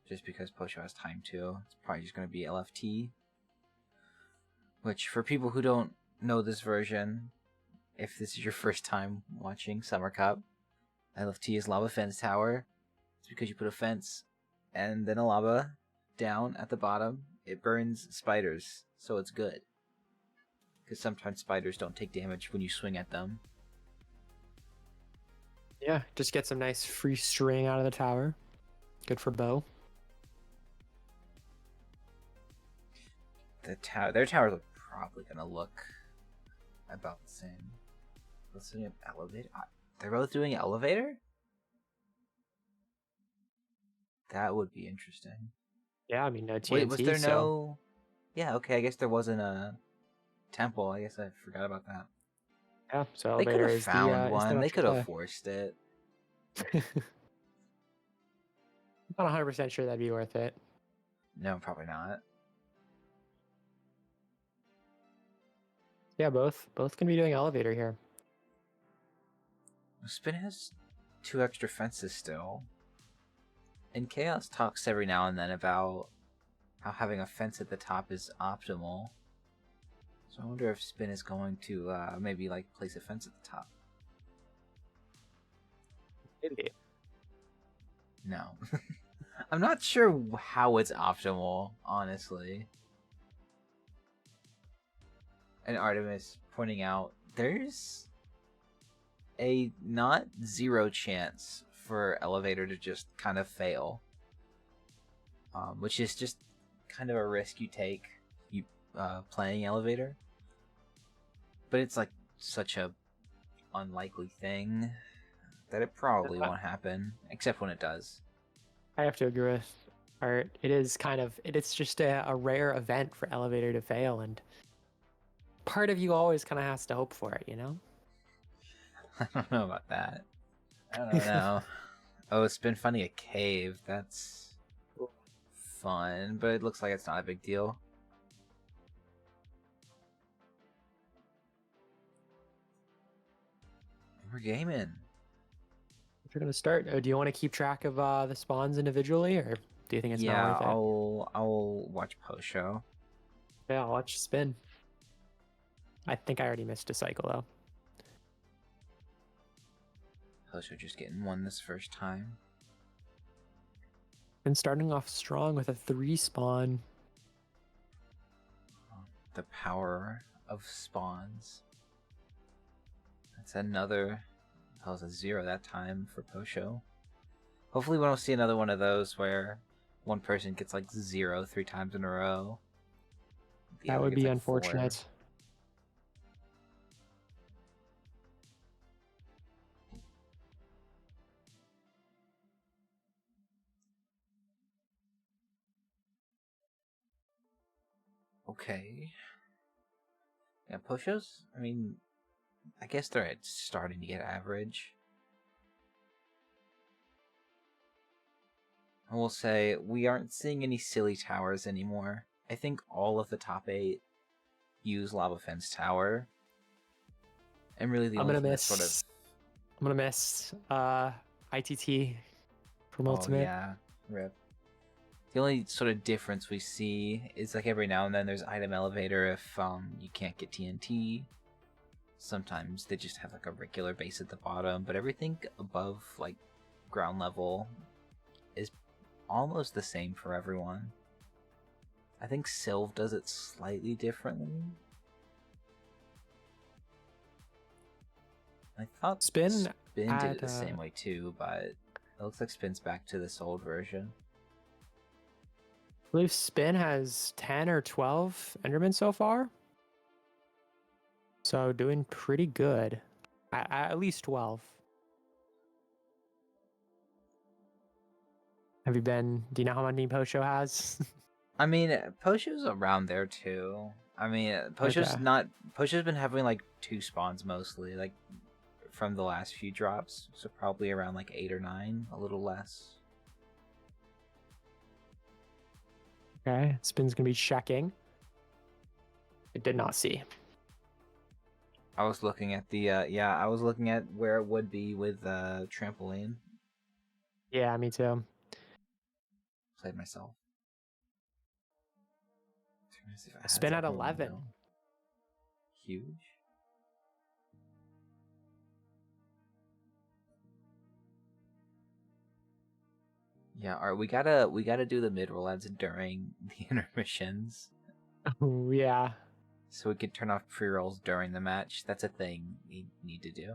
Just because Posho has time too. It's probably just going to be LFT. Which, for people who don't know this version, if this is your first time watching Summer Cup, LFT is lava fence tower. It's because you put a fence and then a lava down at the bottom. It burns spiders, so it's good. Because sometimes spiders don't take damage when you swing at them. Yeah, just get some nice free string out of the tower. Good for bow. their towers are probably gonna look about the same. Let's do elevator. They're both doing elevator. That would be interesting. Yeah, I mean, no TNT. Wait, was there so... no? Yeah, okay. I guess there wasn't a temple. I guess I forgot about that. Yeah, so They could elevator have is found the one. They next could have play. forced it. Not 100% sure that'd be worth it. No, probably not. Yeah, both can be doing elevator here. Spin has 2 extra fences still. And Chaos talks every now and then about how having a fence at the top is optimal. So I wonder if Spin is going to maybe like place a fence at the top. Maybe. No. I'm not sure how it's optimal, honestly. And Artemis pointing out there's a not 0 chance for elevator to just kind of fail, which is just kind of a risk you take playing elevator, but it's like such a unlikely thing that it probably won't happen, except when it does. I have to agree with Art. It is it's just a rare event for elevator to fail, and part of you always kind of has to hope for it, you know? I don't know about that. I don't know. Oh, it's been funny a cave. That's fun, but it looks like it's not a big deal. We're gaming. If you're gonna start, do you want to keep track of the spawns individually, or do you think it's not worth it? I'll watch post show. Yeah, I'll watch spin. I think I already missed a cycle though. Post show just getting one this first time. Been starting off strong with a 3 spawn. The power of spawns. That's another. That was a 0 that time for post show. Hopefully, we don't see another one of those where one person gets like 0 3 times in a row. That would be unfortunate. 4. Okay. Yeah, post shows. I mean, I guess they're starting to get average. I will say we aren't seeing any silly towers anymore. I think all of the top 8 use Lava Fence Tower, and really the only thing that's sort of. I'm gonna miss ITT from Ultimate. Yeah, rip. The only sort of difference we see is like every now and then there's item elevator if you can't get TNT. Sometimes they just have like a regular base at the bottom, but everything above like ground level is almost the same for everyone. I think Sylve does it slightly differently. I thought Spin did it the same way too, but it looks like Spin's back to this old version. I believe Spin has 10 or 12 Endermen so far. So doing pretty good. At least 12. Do you know how many Posho has? I mean, Posho's around there too. I mean, Posho's been having like 2 spawns mostly, like from the last few drops. So probably around like 8 or 9, a little less. Okay, Spin's gonna be checking. It did not see. I was looking at the I was looking at where it would be with trampoline. Yeah, me too. Played myself. Spin at 11. Huge. Yeah, we gotta do the mid roll ads during the intermissions. Oh yeah. So we could turn off pre-rolls during the match. That's a thing we need to do.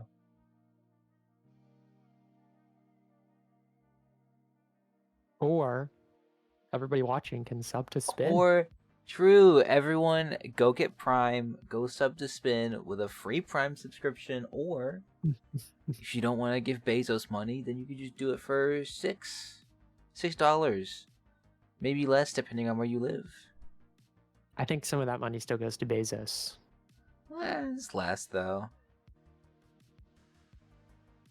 Or everybody watching can sub to Spin. Or True, everyone, go get Prime, go sub to Spin with a free Prime subscription, or if you don't want to give Bezos money, then you can just do it for $6, maybe less depending on where you live. I think some of that money still goes to Bezos. It's less though.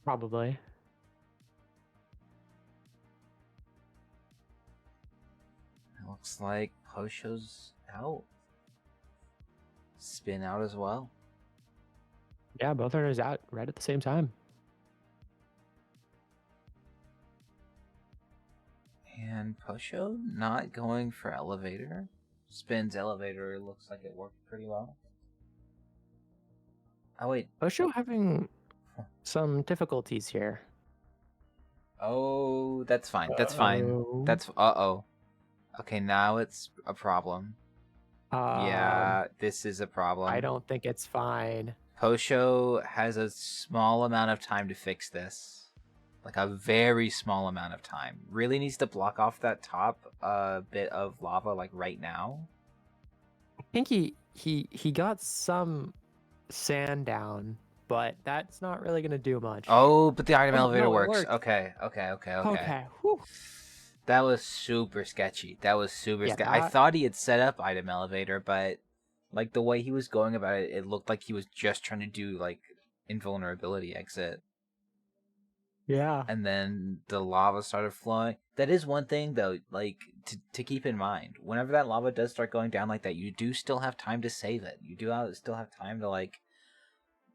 Probably. It looks like Posho's out. Spin out as well. Yeah, both runners out right at the same time. And Posho not going for elevator. Spin's elevator looks like it worked pretty well. Oh wait. Osho having some difficulties here. Oh, that's fine. That's fine. That's uh-oh. Okay, now it's a problem. Yeah, this is a problem. I don't think it's fine. Posho has a small amount of time to fix this. Like a very small amount of time. Really needs to block off that top bit of lava like right now. I think he got some sand down, but that's not really gonna do much. Oh, but the item elevator no, works. worked. Okay. Okay. Whew. That was super sketchy. Yeah, I thought he had set up item elevator, but like the way he was going about it, it looked like he was just trying to do like invulnerability exit. Yeah. And then the lava started flowing. That is one thing though, like to keep in mind. Whenever that lava does start going down like that, you do still have time to save it. You do still have time to like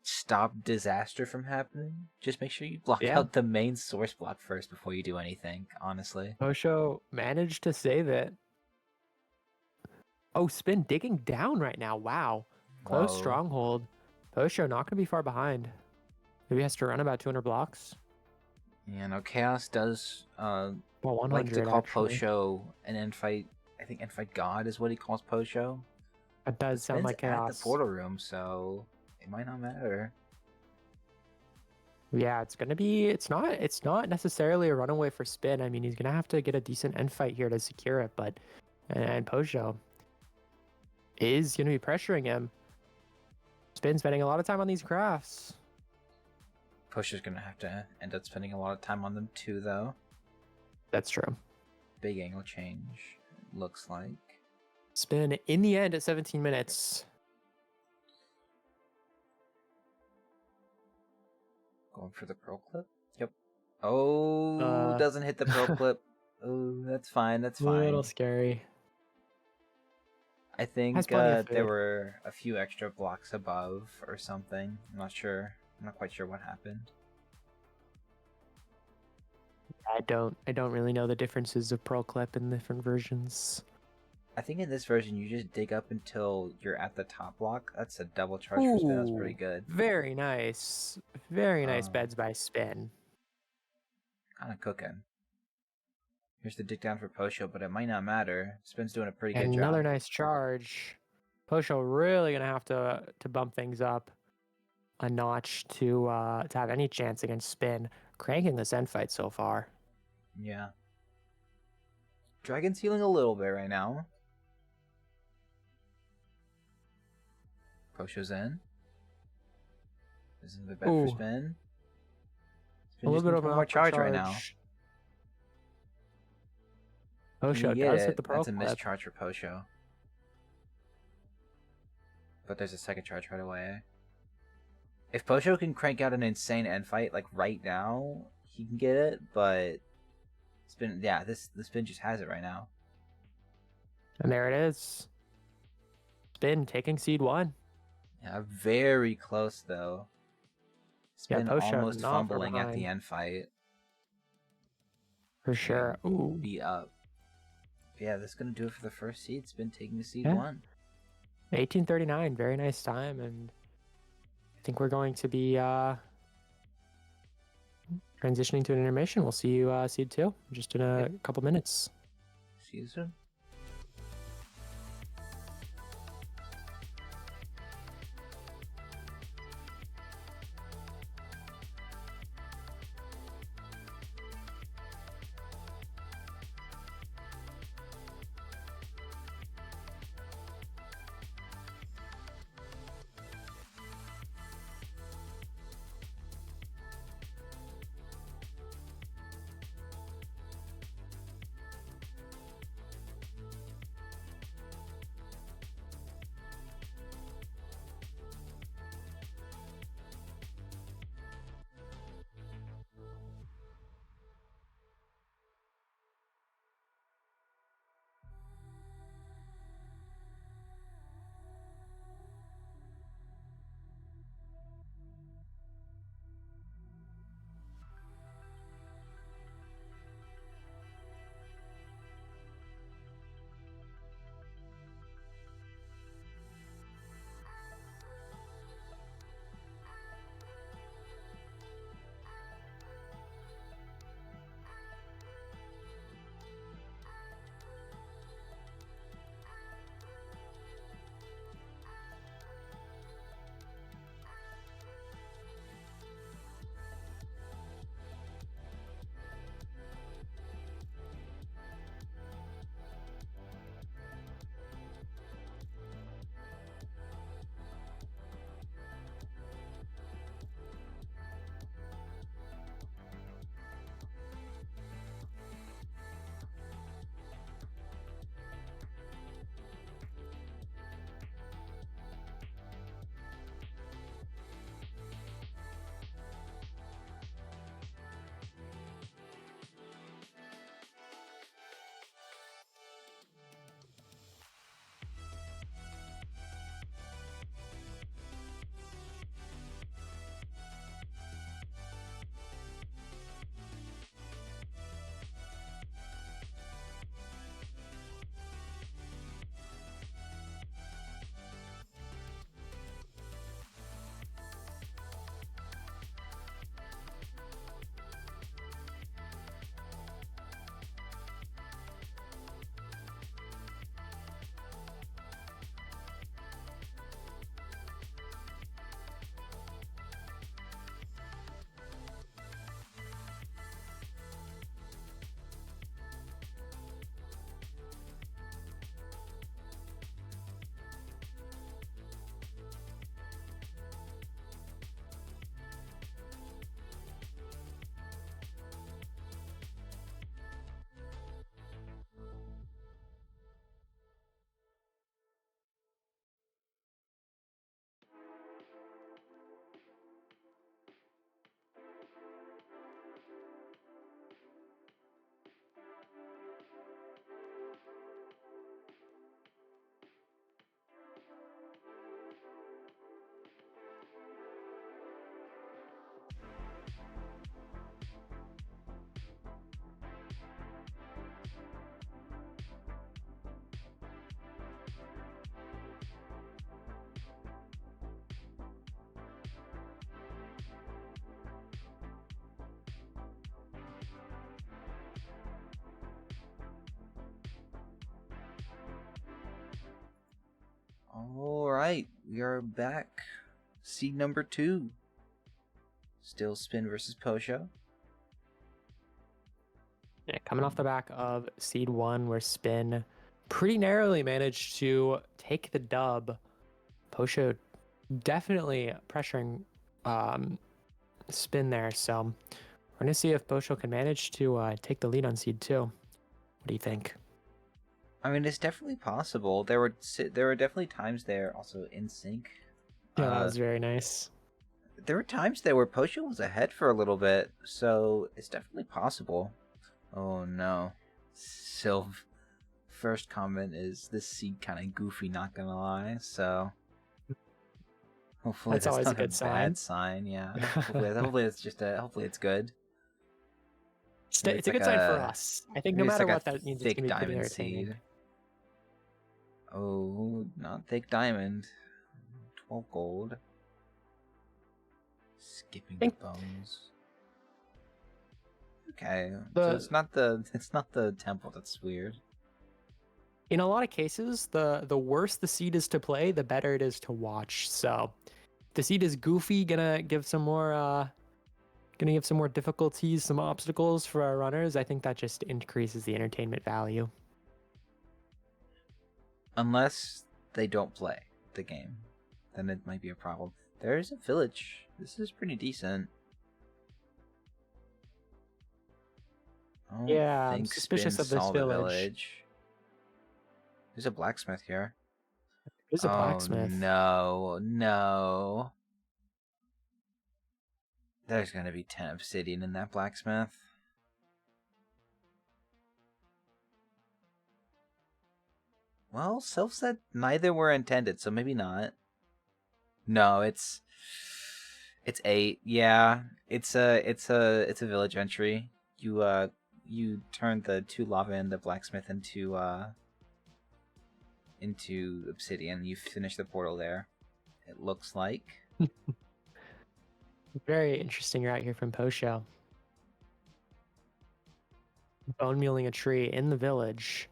stop disaster from happening. Just make sure you block out the main source block first before you do anything, honestly. Posho managed to save it. Oh, Spin digging down right now. Wow. Close Whoa. stronghold. Posho not gonna be far behind. Maybe he has to run about 200 blocks. Yeah, no, Chaos does Well, 100 like to call actually. Posho an end fight. I think end fight god is what he calls Posho. That does sound like Chaos. At the portal room, so it might not matter. Yeah, it's gonna be. It's not necessarily a runaway for Spin. I mean, he's gonna have to get a decent end fight here to secure it. But and Posho is gonna be pressuring him. Spin spending a lot of time on these crafts. Posho's gonna have to end up spending a lot of time on them too, though. That's true. Big angle change, looks like. Spin in the end at 17 minutes. Going for the pearl clip? Yep. Oh, doesn't hit the pearl clip. Oh, that's fine. That's fine. A little scary. I think Has plenty of there food. were a few extra blocks above or something. I'm not sure. I'm not quite sure what happened. I don't really know the differences of Pearl Clip in different versions. I think in this version you just dig up until you're at the top block. That's a double charge for Spin. That's pretty good. Very nice. Very nice beds by Spin. Kind of cooking. Here's the dig down for Posho, but it might not matter. Spin's doing a pretty good job. Another nice charge. Posho really gonna have to bump things up a notch to have any chance against Spin. Cranking this end fight so far. Yeah. Dragon's healing a little bit right now. Posho's in. This is the bet for Spin. A little bit of more charge right now. Posho does hit the Pearl That's a Clip. mischarge for Posho. But there's a second charge right away. If Posho can crank out an insane end fight like right now, he can get it, but Spin, yeah, the Spin just has it right now. And there it is. Spin taking seed 1. Yeah, very close though. Spin Posho almost not far fumbling at the behind. end fight. For sure. Ooh. Be up. Yeah, that's gonna do it for the first seed. Spin taking the seed Yeah. 1. 1839, very nice time, and I think we're going to be transitioning to an intermission. We'll see you seed 2 just in a couple minutes. See you soon. we are back. Seed number 2. Still Spin versus Posho. Yeah, coming off the back of seed 1, where Spin pretty narrowly managed to take the dub. Posho definitely pressuring Spin there, so we're gonna see if Posho can manage to take the lead on seed 2. What do you think? I mean, it's definitely possible. There were definitely times there, also in sync. Yeah, that was very nice. There were times there where Posho was ahead for a little bit, so it's definitely possible. Oh no. Sylv. First comment is this seed kind of goofy, not gonna lie, so hopefully That's that's always a not good bad sign. Yeah. Hopefully it's just hopefully it's good. It's a good sign for us. I think no matter what, that means it's thick gonna be pretty diamond entertaining. seed. Oh, not thick diamond. 12 gold. Skipping the bones. Okay, so it's not the temple that's weird. In a lot of cases, the worse the seed is to play, the better it is to watch. So, if the seed is goofy, gonna give some more difficulties, some obstacles for our runners. I think that just increases the entertainment value. Unless they don't play the game, then it might be a problem. There is a village. This is pretty decent. Yeah, I'm suspicious of this village. There's a blacksmith here. There's a blacksmith. No. There's gonna be 10 obsidian in that blacksmith. Well, Sylph said neither were intended, so maybe not. No, it's 8. Yeah, it's a village entry. You turn the 2 lava and the blacksmith into obsidian. You finish the portal there. It looks like. Very interesting route here from Posho. Bone mealing a tree in the village.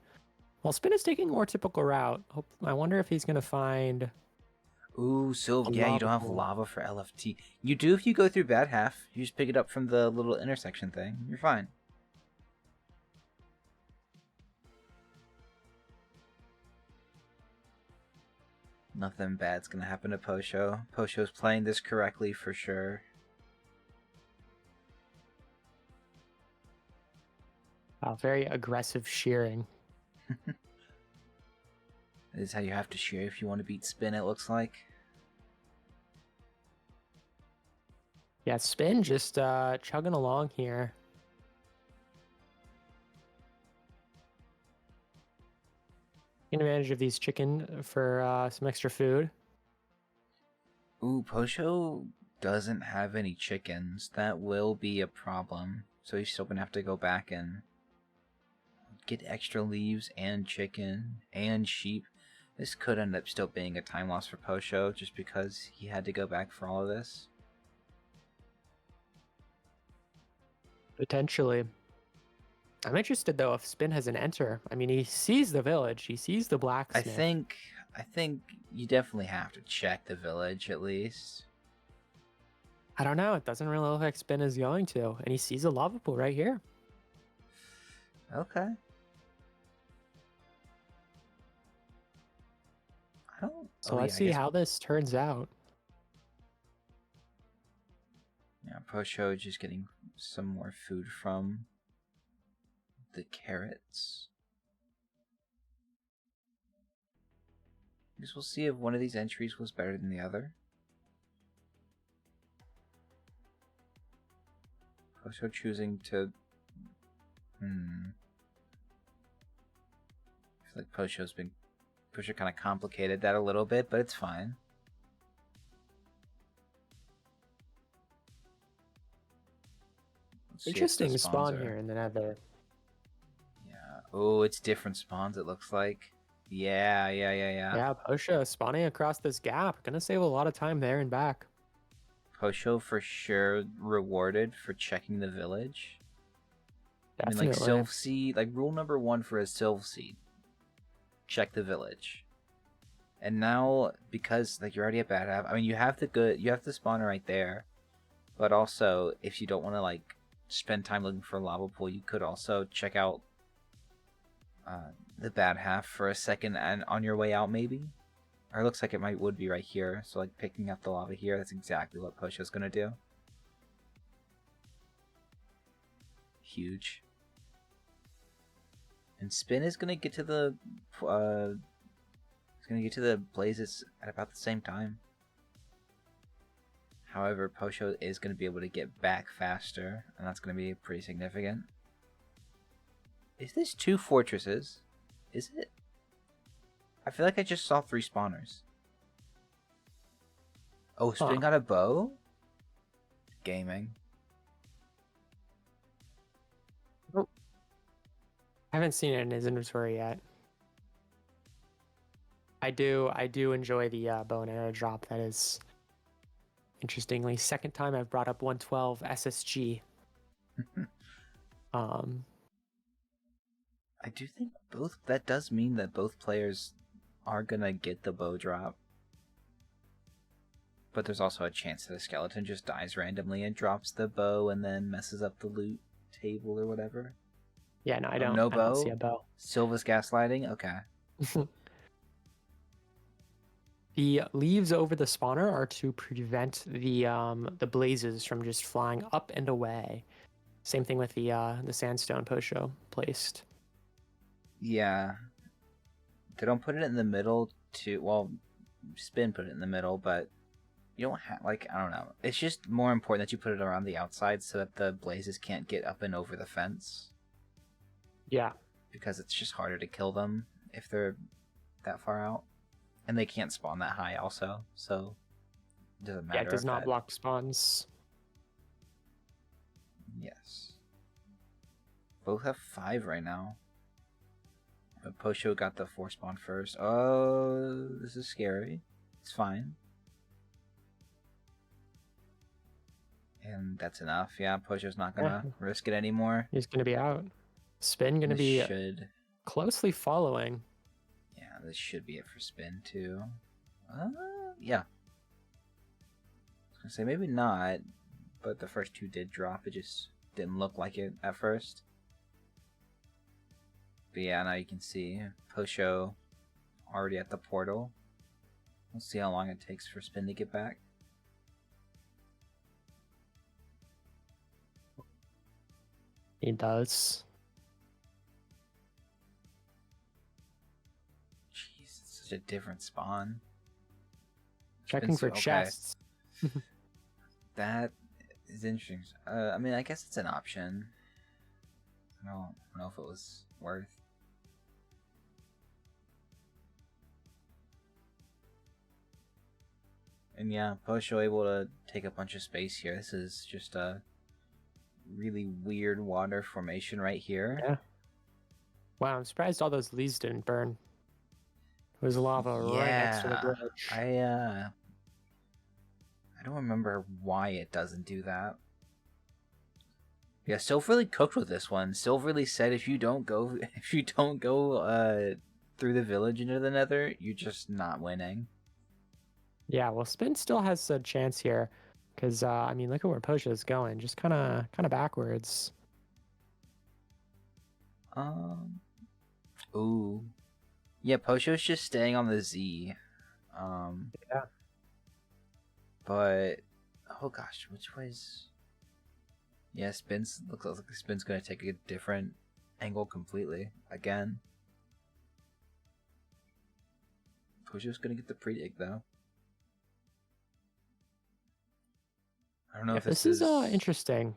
Well, Spin is taking a more typical route. I wonder if he's gonna find. Ooh, Sylv, yeah, you don't have lava for LFT. You do if you go through bad half. You just pick it up from the little intersection thing. You're fine. Nothing bad's gonna happen to Posho. Posho's playing this correctly for sure. Wow, very aggressive shearing. This is how you have to shear if you want to beat Spin, it looks like. Yeah, Spin just chugging along here. Taking advantage of these chicken for some extra food. Ooh, Posho doesn't have any chickens. That will be a problem. So he's still gonna have to go back and get extra leaves and chicken and sheep. This could end up still being a time loss for Posho just because he had to go back for all of this. Potentially. I'm interested though if Spin has an enter. I mean, he sees the village, he sees the blacksmith. I think you definitely have to check the village at least. I don't know. It doesn't really look like Spin is going to, and he sees a lava pool right here. Okay. So let's see how this turns out. Yeah, Posho just getting some more food from the carrots. I guess we'll see if one of these entries was better than the other. Posho choosing to... I feel like Posho kind of complicated that a little bit, but it's fine. Interesting spawn here in the nether. Yeah. Oh, it's different spawns, it looks like. Yeah. Yeah, Posho spawning across this gap. Gonna save a lot of time there and back. Posho for sure rewarded for checking the village. Definitely. I mean, like Sylph Seed, like rule number 1 for a Sylph Seed. Check the village. And now, because like you're already at bad half, I mean, you have the spawner right there, but also if you don't want to like spend time looking for a lava pool, you could also check out the bad half for a second and on your way out maybe. Or it looks like it would be right here. So like picking up the lava here, that's exactly what Posho's gonna do. Huge. And Spin is gonna get to the blazes at about the same time. However, Posho is gonna be able to get back faster, and that's gonna be pretty significant. Is this 2 fortresses? Is it? I feel like I just saw 3 spawners. Oh, Spin got a bow? Gaming. I haven't seen it in his inventory yet. I do enjoy the bow and arrow drop. That is, interestingly, second time I've brought up 112 SSG. I do think that does mean that both players are gonna get the bow drop. But there's also a chance that a skeleton just dies randomly and drops the bow and then messes up the loot table or whatever. Yeah, no, I don't. No I bow? don't see a bow. Silva's gaslighting? Okay. The leaves over the spawner are to prevent the blazes from just flying up and away. Same thing with the sandstone Posho placed. Yeah. They don't put it in the middle well, Spin put it in the middle, but you don't have, like, I don't know. It's just more important that you put it around the outside so that the blazes can't get up and over the fence. Yeah. Because it's just harder to kill them if they're that far out. And they can't spawn that high also, so it doesn't matter. Yeah, it does not block spawns. Yes. Both have 5 right now. But Posho got the 4 spawn first. Oh, this is scary. It's fine. And that's enough. Yeah, Posho's not gonna risk it anymore. He's gonna be out. Spin gonna be closely following. Yeah, this should be it for Spin too. Yeah. I was gonna say maybe not, but the first 2 did drop. It just didn't look like it at first. But yeah, now you can see Posho already at the portal. We'll see how long it takes for Spin to get back. He does. Jeez, it's such a different spawn. Checking for chests. That is interesting. I mean, I guess it's an option. I don't know if it was worth. And yeah, Posho able to take a bunch of space here. This is just a really weird water formation right here. Yeah. Wow, I'm surprised all those leaves didn't burn. There was lava right next to the bridge. I don't remember why it doesn't do that. Yeah, Sylph really cooked with this one. Sylph really said if you don't go through the village into the Nether, you're just not winning. Yeah, well, Spin still has a chance here, because I mean, look at where Posho is going, just kind of backwards. Ooh, yeah, Posho's just staying on the Z. Yeah. But oh gosh, which way's? Yeah, looks like Spin's gonna take a different angle completely again. Posho's gonna get the pre-dig though. I don't know if this is interesting.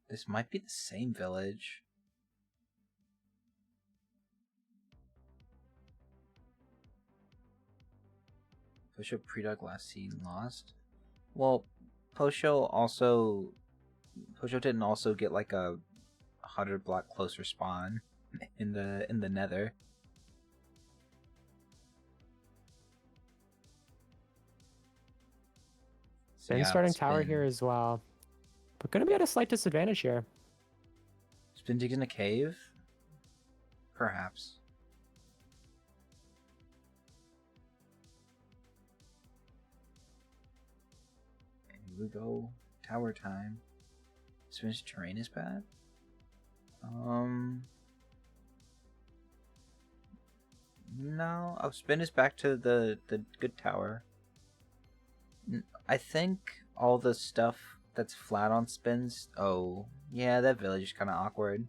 This might be the same village. Posho pre-dug last season lost. Well, Posho didn't also get like a 100 block closer spawn in the Nether. Spin starting tower here as well, but gonna be at a slight disadvantage here. Spin digs in a cave, perhaps. we go tower time. Spin's terrain is bad. No, spin is back to the good tower. I think all the stuff that's flat on spins. Oh, yeah, that village is kind of awkward.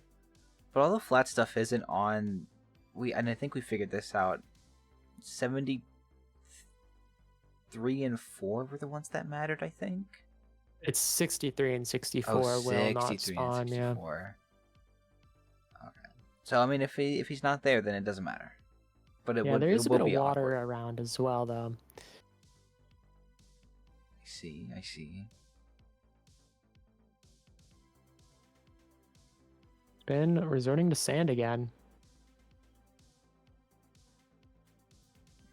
But all the flat stuff isn't on. And I think we figured this out. 73 and 4 were the ones that mattered, I think. It's 63 and 64 Oh, will not 63 spawn, and yeah. 64. Okay. So I mean, if he's not there, then it doesn't matter. But Yeah, there is a will bit of be water awkward. around as well, though. I see. Spin resorting to sand again.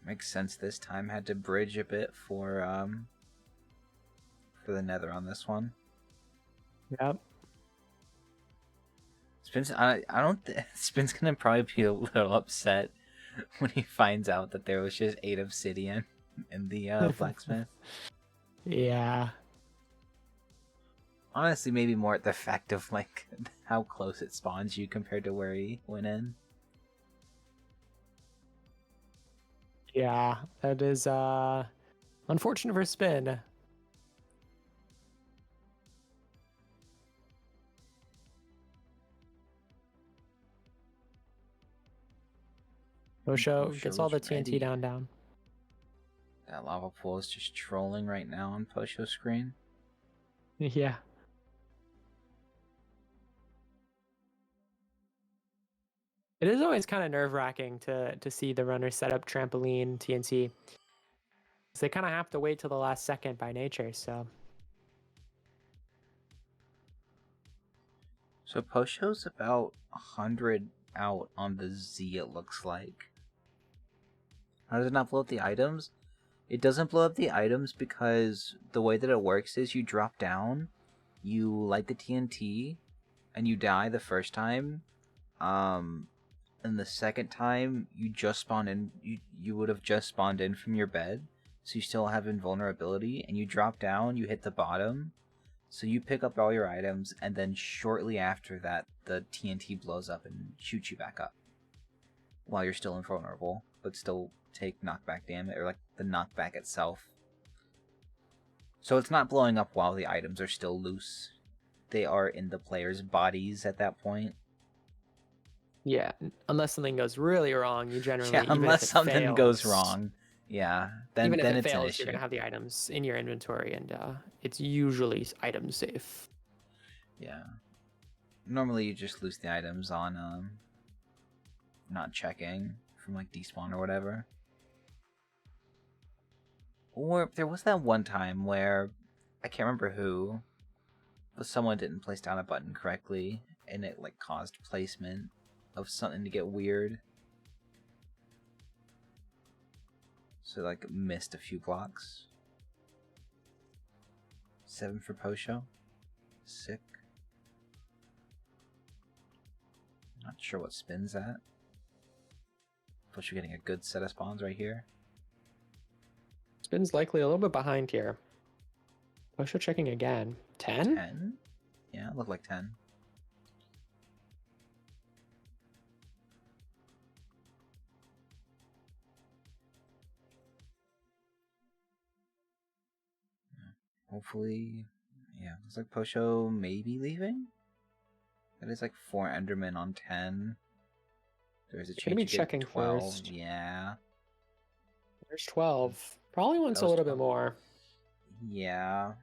Makes sense this time. Had to bridge a bit for the nether on this one. Yep. Spin's Spin's gonna probably be a little upset when he finds out that there was just 8 obsidian in the blacksmith. Yeah. Honestly, maybe more at the fact of like how close it spawns you compared to where he went in. Yeah, that is unfortunate for Spin. Osho gets all the TNT ready. down. That lava pool is just trolling right now on Posho's screen. Yeah. It is always kind of nerve-wracking to see the runner set up trampoline TNT. So they kind of have to wait till the last second by nature, so. So Posho's about 100 out on the Z, it looks like. How does it not blow up the items? It doesn't blow up the items because the way that it works is you drop down, you light the TNT, and you die the first time. And the second time you just spawn in, you would have just spawned in from your bed, so you still have invulnerability, and you drop down, you hit the bottom, so you pick up all your items, and then shortly after that, the TNT blows up and shoots you back up. While you're still invulnerable, but still take knockback damage, or like the knockback itself. So it's not blowing up while the items are still loose. They are in the player's bodies at that point. Yeah, unless something goes really wrong, you generally Unless something goes wrong, then even if it it's an fails, issue. you're gonna have the items in your inventory, and it's usually item safe. Yeah. Normally, you just lose the items on not checking from like despawn or whatever. Or there was that one time where I can't remember who, but someone didn't place down a button correctly, and it like caused placement of something to get weird. So like missed a few blocks. 7 for Posho. Sick. Not sure what Spin's at. Posho getting a good set of spawns right here. Spin's likely a little bit behind here. Osho checking again. 10? 10? Yeah, it looked like 10. Hopefully, yeah. Looks like Posho may be leaving. That is like 4 Endermen on 10. There's a chance be you get checking 12. first. Yeah. There's 12. Probably wants a little bit more. Yeah.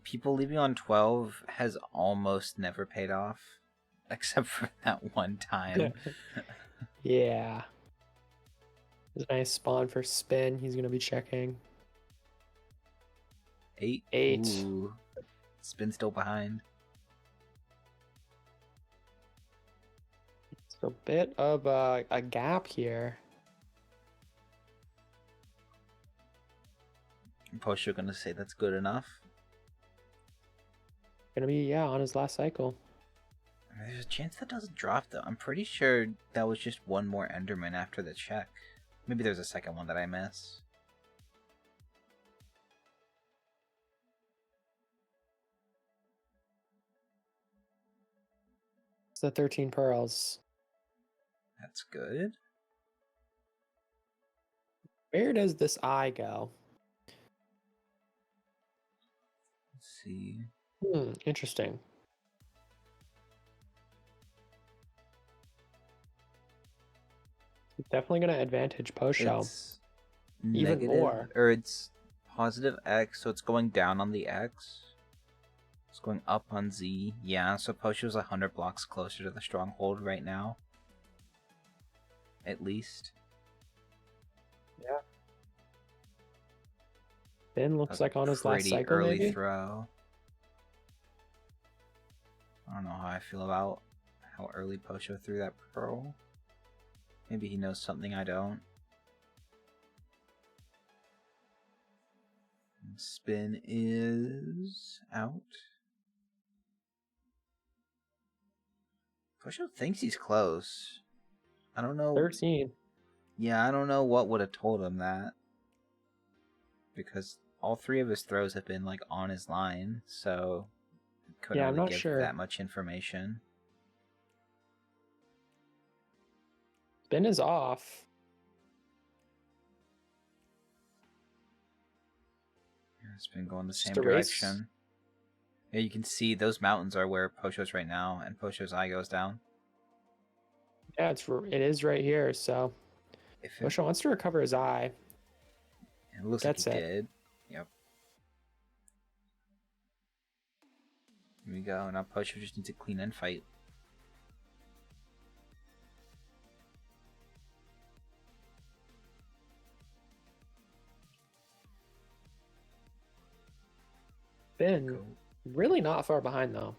People leaving on 12 has almost never paid off. Except for that one time. Yeah. There's a nice spawn for Spin. He's going to be checking. 8. 8. Ooh. Spin still behind. It's a bit of a gap here. Posho gonna say that's good enough. Gonna be, yeah, on his last cycle. There's a chance that doesn't drop though. I'm pretty sure that was just one more Enderman after the check. Maybe there's a second one that I miss. It's the 13 pearls. That's good. Where does this eye go? Let's see. Interesting. Definitely going to advantage Posho It's even negative, more. or it's positive X, so it's going down on the X. It's going up on Z. Yeah, so Posho's 100 blocks closer to the stronghold right now. At least. Yeah. Ben looks A like on his last pretty cycle, early maybe? throw. I don't know how I feel about how early Posho threw that pearl. Maybe he knows something I don't. And spin is out. Posho thinks he's close. I don't know. 13. Yeah, I don't know what would have told him that. Because all three of his throws have been like on his line, so couldn't Yeah, I'm really not give sure. that much information. Ben is off. Yeah, it's been going the Just same a race. direction. Yeah, you can see those mountains are where Posho's right now, and Posho's eye goes down. Yeah, it is right here. So If it, Posho wants to recover his eye. it looks Gets like he it. did. Yep. Here we go. Now Posho just needs a clean end fight. Ben Go. really not far behind though.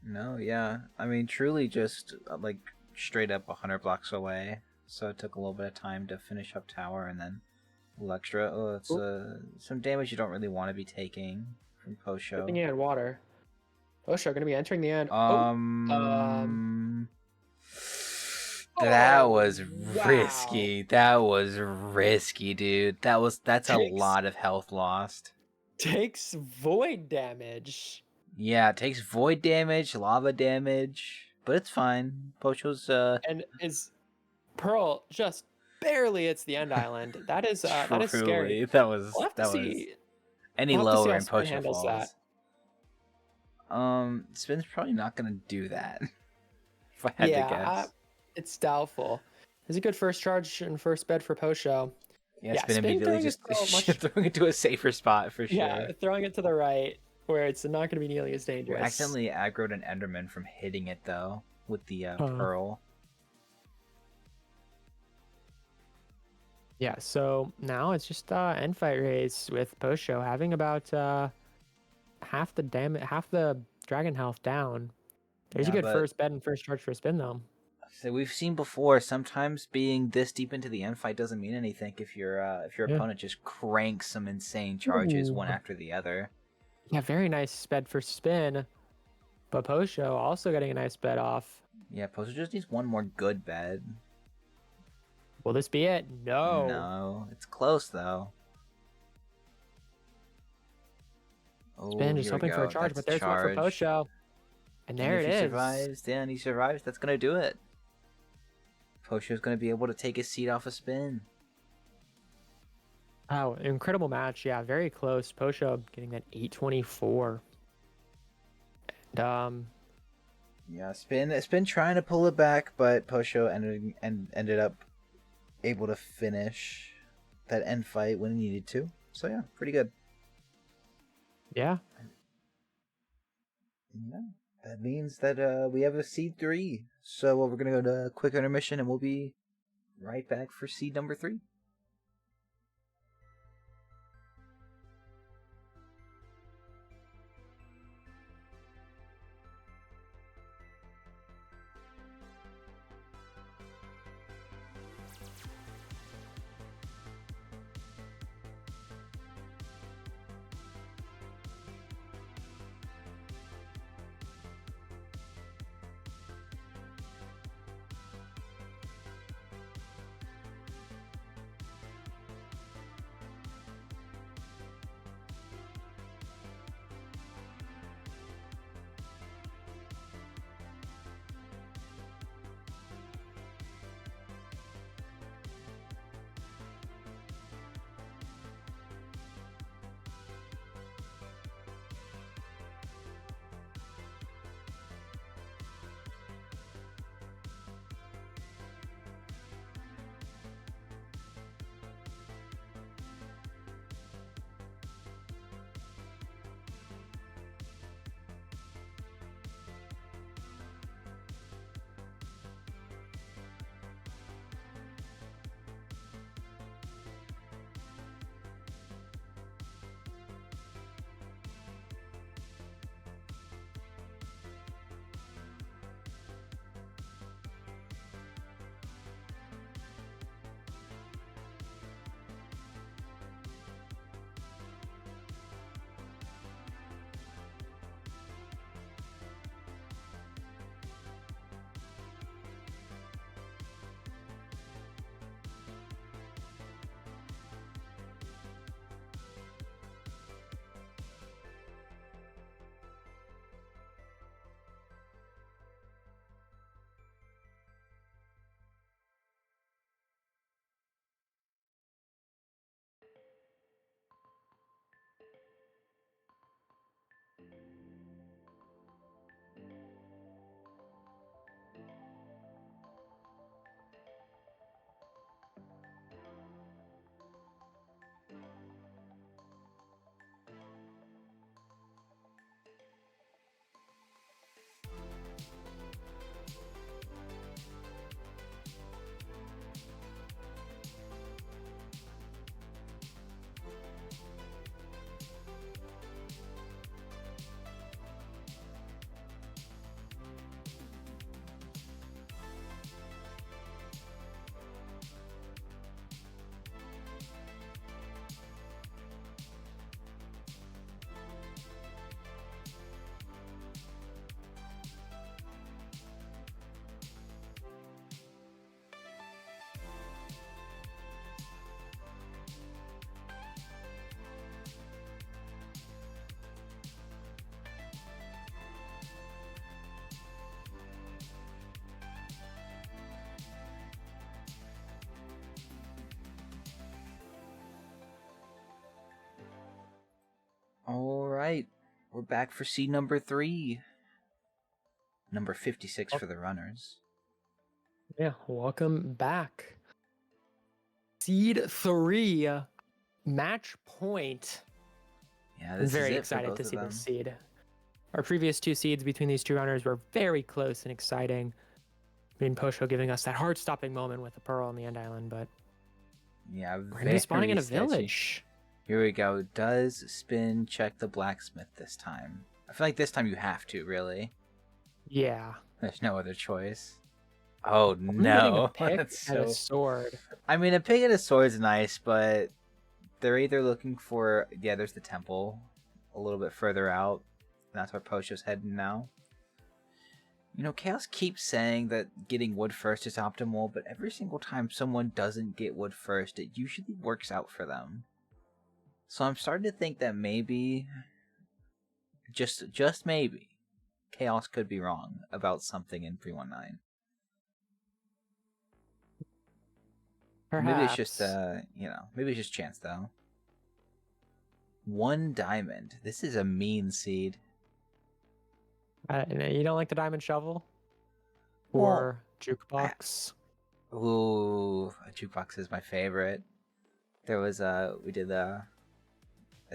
No, yeah. I mean, truly just like straight up 100 blocks away. So it took a little bit of time to finish up tower and then a little extra. Oh, it's some damage you don't really want to be taking from Posho. Good thing he had water. Posho gonna be entering the end. That Oh, was wow. risky. That was risky, dude. That's a Takes- lot of health lost. Takes void damage. Yeah, it takes void damage, lava damage, but it's fine. Posho's And his pearl just barely hits the end island. That is scary. That was We'll have to that was see. any We'll have to see lower how and Spin Posho handles falls. Spin's probably not gonna do that. If I had to guess. It's doubtful. It's a good first charge and first bed for Posho. Yeah, Yeah, Spin Spin immediately throwing his just pearl much- throwing it to a safer spot for sure. Yeah, throwing it to the right where it's not going to be nearly as We dangerous. accidentally aggroed an Enderman from hitting it though with the pearl. Yeah, so now it's just end fight race with Posho having about half the dragon health down. There's a Yeah, good but- first bed and first charge for Spin though. So we've seen before. Sometimes being this deep into the end fight doesn't mean anything if your opponent just cranks some insane charges Ooh. one after the other. Yeah, very nice bed for Spin, but Posho also getting a nice bed off. Yeah, Posho just needs one more good bed. Will this be it? No. No, it's close though. Spin just here we hoping for a go. charge, That's but there's one for charge. Posho. And there if it he is. survives, yeah, and he survives, that's gonna do it. Posho's gonna be able to take his seat off a Spin. Wow, incredible match. Yeah, very close. Posho getting that 824. And Yeah, Spin trying to pull it back, but Posho ended up able to finish that end fight when he needed to. So yeah, pretty good. yeah, Yeah, that means that we have a seed 3. So we're gonna go to a quick intermission, and we'll be right back for seed number 3. We're back for seed number 3. Number 56 for the runners. Yeah, welcome back. Seed 3, match point. Yeah, I'm this very is it excited for both to of see them. this seed. Our previous 2 seeds between these 2 runners were very close and exciting. I mean, Posho giving us that heart-stopping moment with the Pearl on the End Island, but Yeah, we're going to be spawning in a sketchy. village. Here we go. Does spin check the blacksmith this time? I feel like this time you have to, really. Yeah. There's no other choice. Oh, I'm getting no. a pick That's and a so... sword. I mean, a pig and a sword's nice, but they're either looking for... Yeah, there's the temple a little bit further out. That's where Posho's heading now. You know, Chaos keeps saying that getting wood first is optimal, but every single time someone doesn't get wood first, it usually works out for them. So I'm starting to think that maybe, just maybe, Chaos could be wrong about something in 319. Perhaps. Maybe it's just, maybe it's just chance, though. 1 diamond. This is a mean seed. You don't like the diamond shovel? Well, Or jukebox? Ooh, a jukebox is my favorite. There was we did a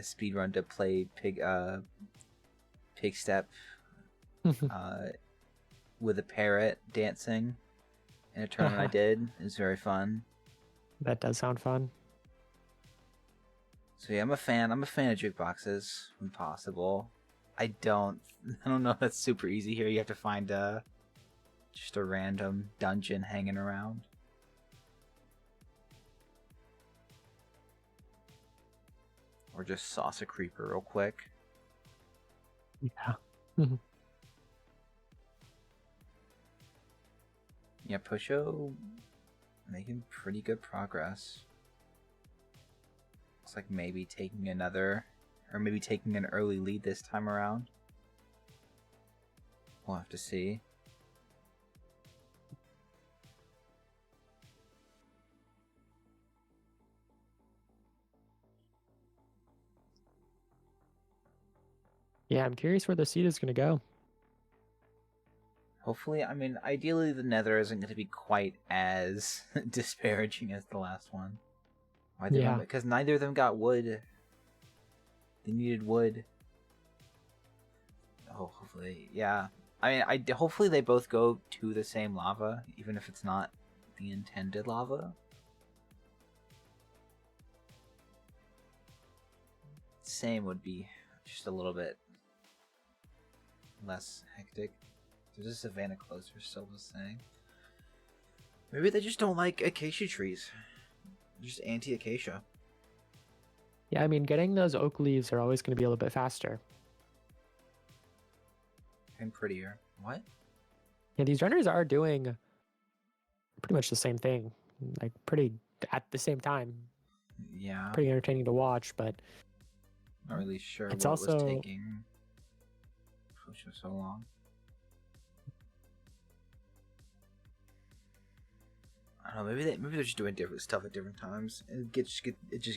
speed run to play pig step with a parrot dancing in a tournament I did. It was very fun. That does sound fun. So yeah, I'm a fan of jukeboxes when possible. I don't know if that's super easy here. You have to find just a random dungeon hanging around. Or just sauce a creeper real quick. Yeah. Yeah, Pusho making pretty good progress. Looks like maybe taking another, or maybe taking an early lead this time around. We'll have to see. Yeah, I'm curious where the seed is going to go. Hopefully, I mean, ideally the nether isn't going to be quite as disparaging as the last one. Why they Yeah. Because neither of them got wood. They needed wood. Oh, hopefully, yeah. I mean, hopefully they both go to the same lava, even if it's not the intended lava. Same would be just a little bit less hectic. There's a savannah closer, still was saying. Maybe they just don't like acacia trees. Just anti-acacia. Yeah, I mean, getting those oak leaves are always going to be a little bit faster. And prettier. What? Yeah, these runners are doing pretty much the same thing. Like, pretty at the same time. Yeah. Pretty entertaining to watch, but... Not really sure it's what also... was taking Pusho so long. I don't know, maybe they're just doing different stuff at different times. It just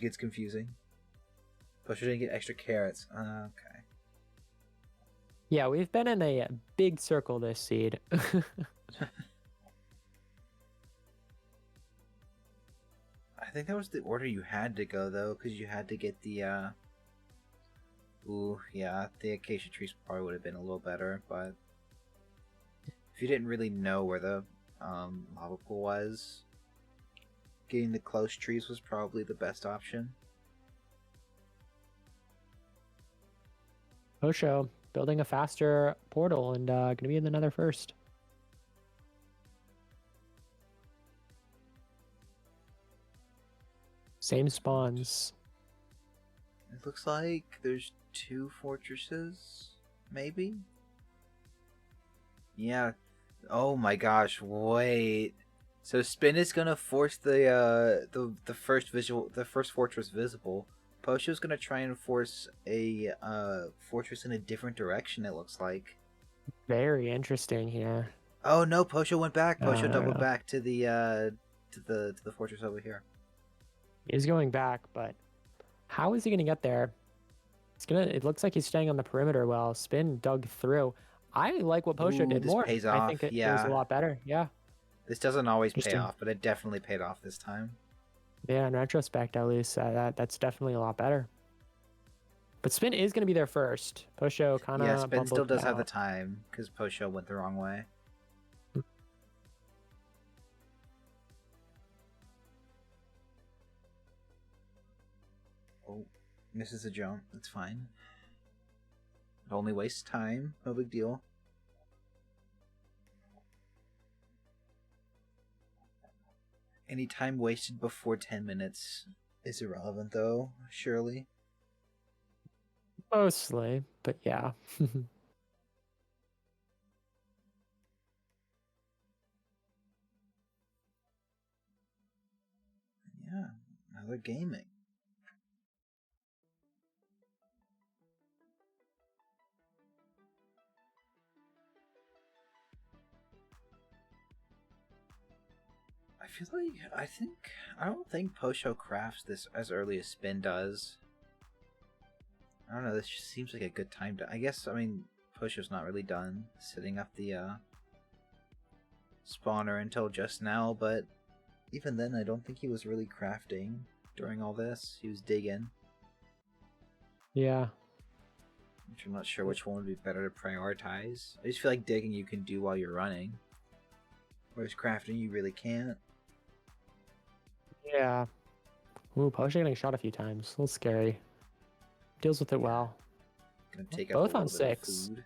gets confusing. Pusho didn't get extra carrots. Okay. Yeah, we've been in a big circle this seed. I think that was the order you had to go, though, because you had to get the, Ooh, yeah, the acacia trees probably would have been a little better, but... If you didn't really know where the, lava pool was, getting the close trees was probably the best option. Posho building a faster portal and going to be in the nether first. Same spawns. It looks like there's 2 fortresses, maybe? Yeah. Oh my gosh, wait. So Spin is gonna force the first fortress visible. Posho's gonna try and force a fortress in a different direction, it looks like. Very interesting here. Oh no, Posho went back. Posho doubled back to the fortress over here. He's going back, but how is he going to get there? It looks like he's staying on the perimeter well. Spin dug through. I like what Posho did this more. pays I off. think it was Yeah. a lot better. Yeah. This doesn't always pay Interesting. off, but it definitely paid off this time. Yeah, in retrospect, at least, that's definitely a lot better. But Spin is going to be there first. Posho kind of Yeah, Spin still does have the out. time, because Posho went the wrong way. Oh, misses a jump. That's fine. It only wastes time. No big deal. Any time wasted before 10 minutes is irrelevant, though, surely. Mostly, but yeah. Yeah, another gaming. I feel like, I don't think Posho crafts this as early as Spin does. I don't know, this just seems like a good time to, I guess, I mean, Posho's not really done setting up the, spawner until just now, but even then, I don't think he was really crafting during all this. He was digging. Yeah. Which I'm not sure which one would be better to prioritize. I just feel like digging you can do while you're running. Whereas crafting you really can't. Yeah. Ooh, Posho getting shot a few times. A little scary. Deals with it well. Gonna take Both up a on little bit of 6. food.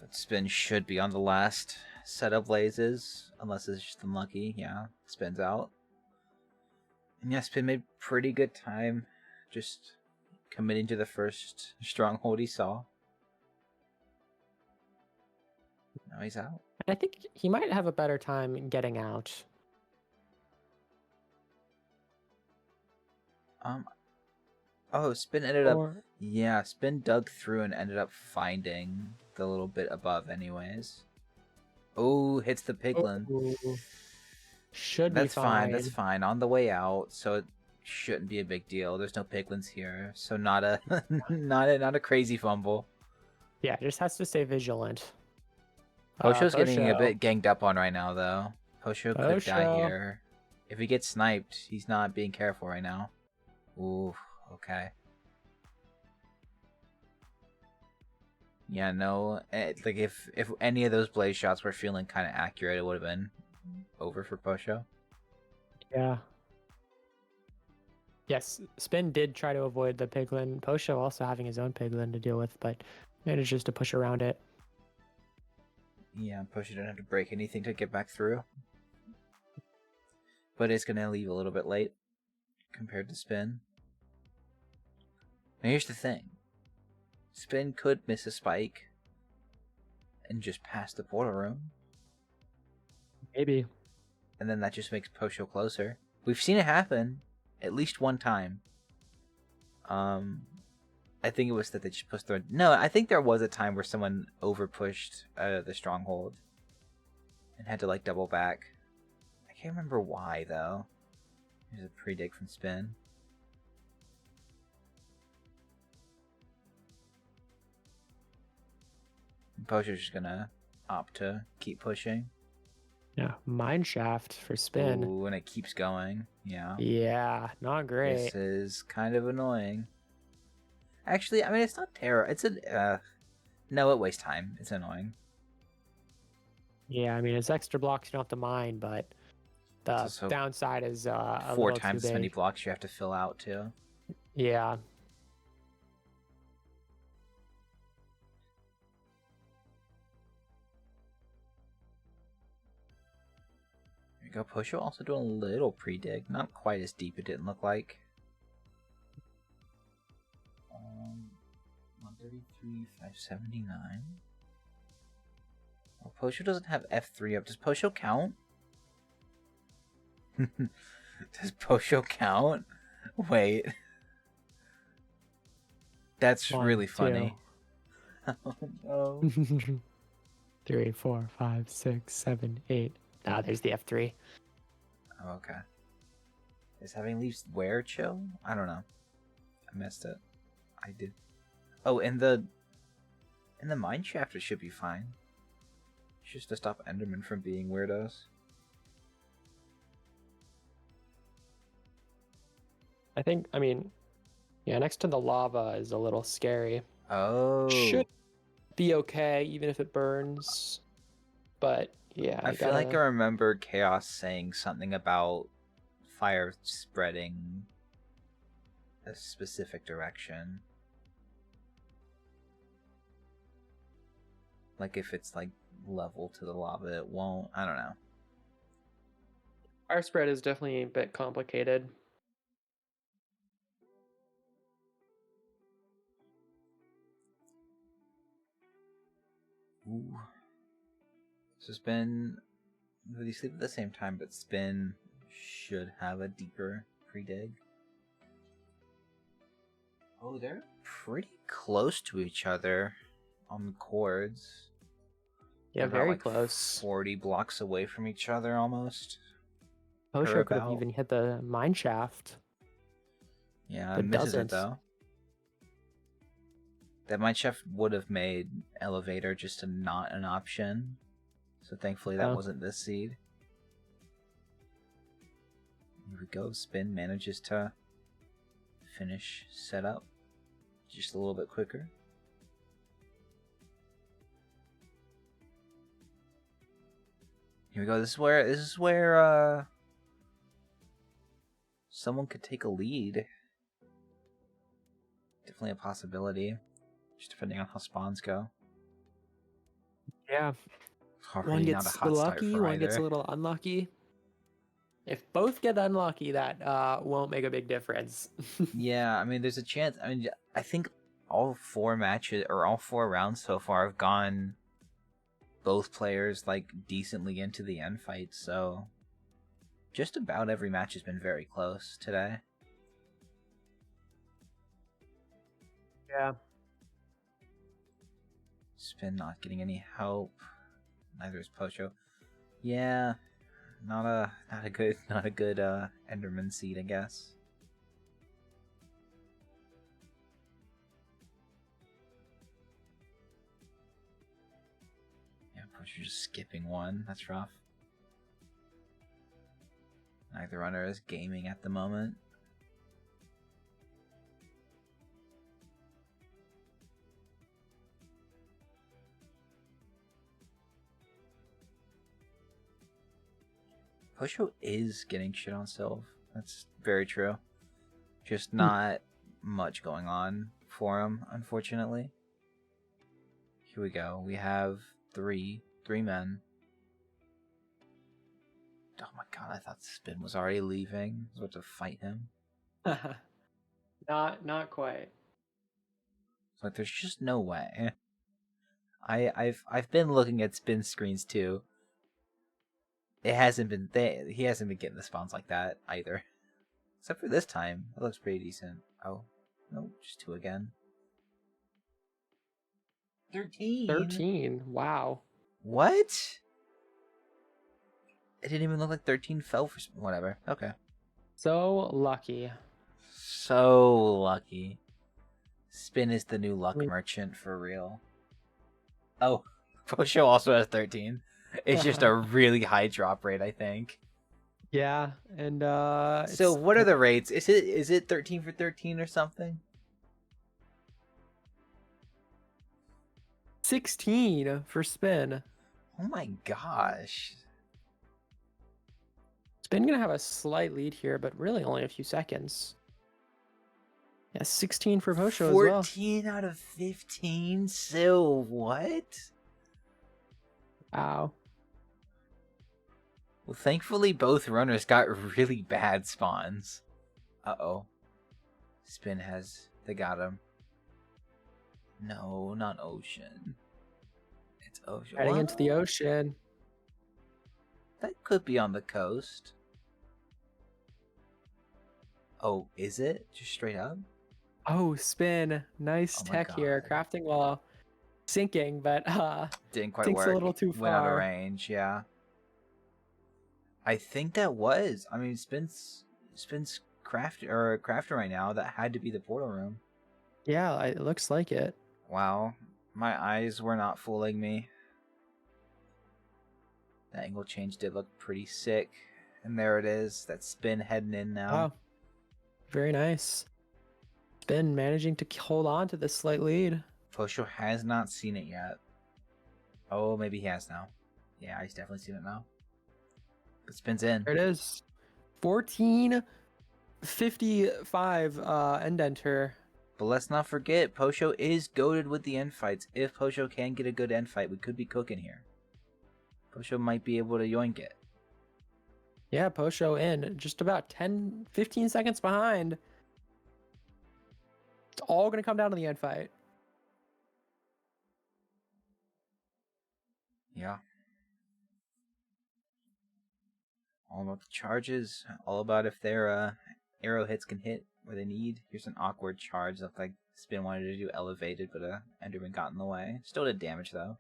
But Spin should be on the last set of blazes, unless it's just unlucky. Yeah, Spin's out. And yeah, Spin made pretty good time just committing to the first stronghold he saw. Now he's out. I think he might have a better time getting out. Oh, Spin ended up... Yeah, Spin dug through and ended up finding the little bit above anyways. Oh, hits the piglin. Ooh. Should That's be fine. That's fine. On the way out, so it shouldn't be a big deal. There's no piglins here, so not a not a crazy fumble. Yeah, just has to stay vigilant. Posho's getting a Posho. bit ganged up on right now, though. Posho could die here. If he gets sniped, he's not being careful right now. Ooh, okay. Yeah, no. Like if any of those blaze shots were feeling kind of accurate, it would have been over for Posho. Yeah. Yes, Spin did try to avoid the piglin. Posho also having his own piglin to deal with, but manages to push around it. Yeah, Posho didn't have to break anything to get back through. But it's going to leave a little bit late compared to Spin. Now here's the thing. Spin could miss a spike and just pass the portal room. Maybe. And then that just makes Posho closer. We've seen it happen at least one time. I think it was that they just pushed through. No, I think there was a time where someone overpushed the stronghold and had to like double back. I can't remember why though. Here's a pre-dig from Spin. Posho's just gonna opt to keep pushing. Yeah, mineshaft for Spin. Ooh, and it keeps going. Yeah. Yeah, not great. This is kind of annoying. Actually, I mean, it's not terror. It's a... no, it wastes time. It's annoying. Yeah, I mean, it's extra blocks you don't have to mine, but the downside is a 4 little times too as many big. blocks you have to fill out, too. Yeah. There you go. Posho also doing a little pre-dig. Not quite as deep, it didn't look like. 133, 579. Well, Posho doesn't have F3 up. Does Posho count? Does Posho count? Wait. That's really funny. Oh, no. 3, 4, 5, 6, 7, 8. Ah, there's the F3. Oh, okay. Is having leaves where chill? I don't know. I missed it. I did. Oh, in the mine shaft it should be fine. It's just to stop Endermen from being weirdos. I mean, yeah, next to the lava is a little scary. Oh. Should be okay, even if it burns. But yeah, I feel like I remember Chaos saying something about fire spreading a specific direction. Like if it's like level to the lava, it won't. I don't know. Fire spread is definitely a bit complicated. Ooh. So Spin, they sleep at the same time, but Spin should have a deeper pre-dig. Oh, they're pretty close to each other on the cords. Yeah, They're about, very like, close. 40 blocks away from each other almost. Posho could have about. even hit the mine shaft. Yeah, But misses it doesn't. though. That mine shaft would have made elevator just not an option. So thankfully that wasn't this seed. Here we go. Spin manages to finish setup just a little bit quicker. Here we go. This is where someone could take a lead. Definitely a possibility. Just depending on how spawns go. Yeah. Already One not gets a hot start lucky, for one gets a either. little unlucky. If both get unlucky, that won't make a big difference. Yeah, I mean, there's a chance. I mean, I think all 4 matches or all 4 rounds so far have gone both players like decently into the end fight. So just about every match has been very close today. Yeah. Spin not getting any help. Neither is Pocho. Yeah, not a good Enderman seed, I guess. Yeah, Pocho just skipping one. That's rough. Neither runner is gaming at the moment. Posho is getting shit on Sylve. That's very true. Just not much going on for him, unfortunately. Here we go. We have three men. Oh my god, I thought Spin was already leaving. I was about to fight him. Not quite. It's like there's just no way. I've been looking at Spin screens too. It hasn't been he hasn't been getting the spawns like that either. Except for this time. It looks pretty decent. Oh, no, just 2 again. 13. 13. Wow. What? It didn't even look like 13 fell for whatever. Okay. So lucky. So lucky. Spin is the new luck merchant for real. Oh, Posho also has 13. It's just a really high drop rate, I think. Yeah, and so what are the rates? Is it 13 for 13 or something? 16 for Spin. Oh my gosh. Spin gonna have a slight lead here, but really only a few seconds. Yeah, 16 for Posho as well. 14 out of 15? So what? Wow. Well, thankfully both runners got really bad spawns. Uh-oh. Spin they got him. No, not Ocean. It's Ocean. Heading into the ocean. That could be on the coast. Oh, is it? Just straight up? Oh, Spin. Nice tech here. Crafting while sinking, but didn't quite sinks work. a little too far. Went out of range, yeah. I think that was. I mean, Spin's Spin's crafting right now. That had to be the portal room. Yeah, it looks like it. Wow, my eyes were not fooling me. That angle change did look pretty sick. And there it is. That Spin heading in now. Wow. Very nice. Spin managing to hold on to this slight lead. Posho has not seen it yet. Oh, maybe he has now. Yeah, he's definitely seen it now. But Spin's in. There it is. 14:55 end enter. But let's not forget, Posho is goated with the end fights. If Posho can get a good end fight, we could be cooking here. Posho might be able to yoink it. Yeah, Posho in. Just about 15 seconds behind. It's all going to come down to the end fight. Yeah. All about the charges. All about if their arrow hits can hit where they need. Here's an awkward charge. Looked like Spin wanted to do elevated, but Enderman got in the way. Still did damage though.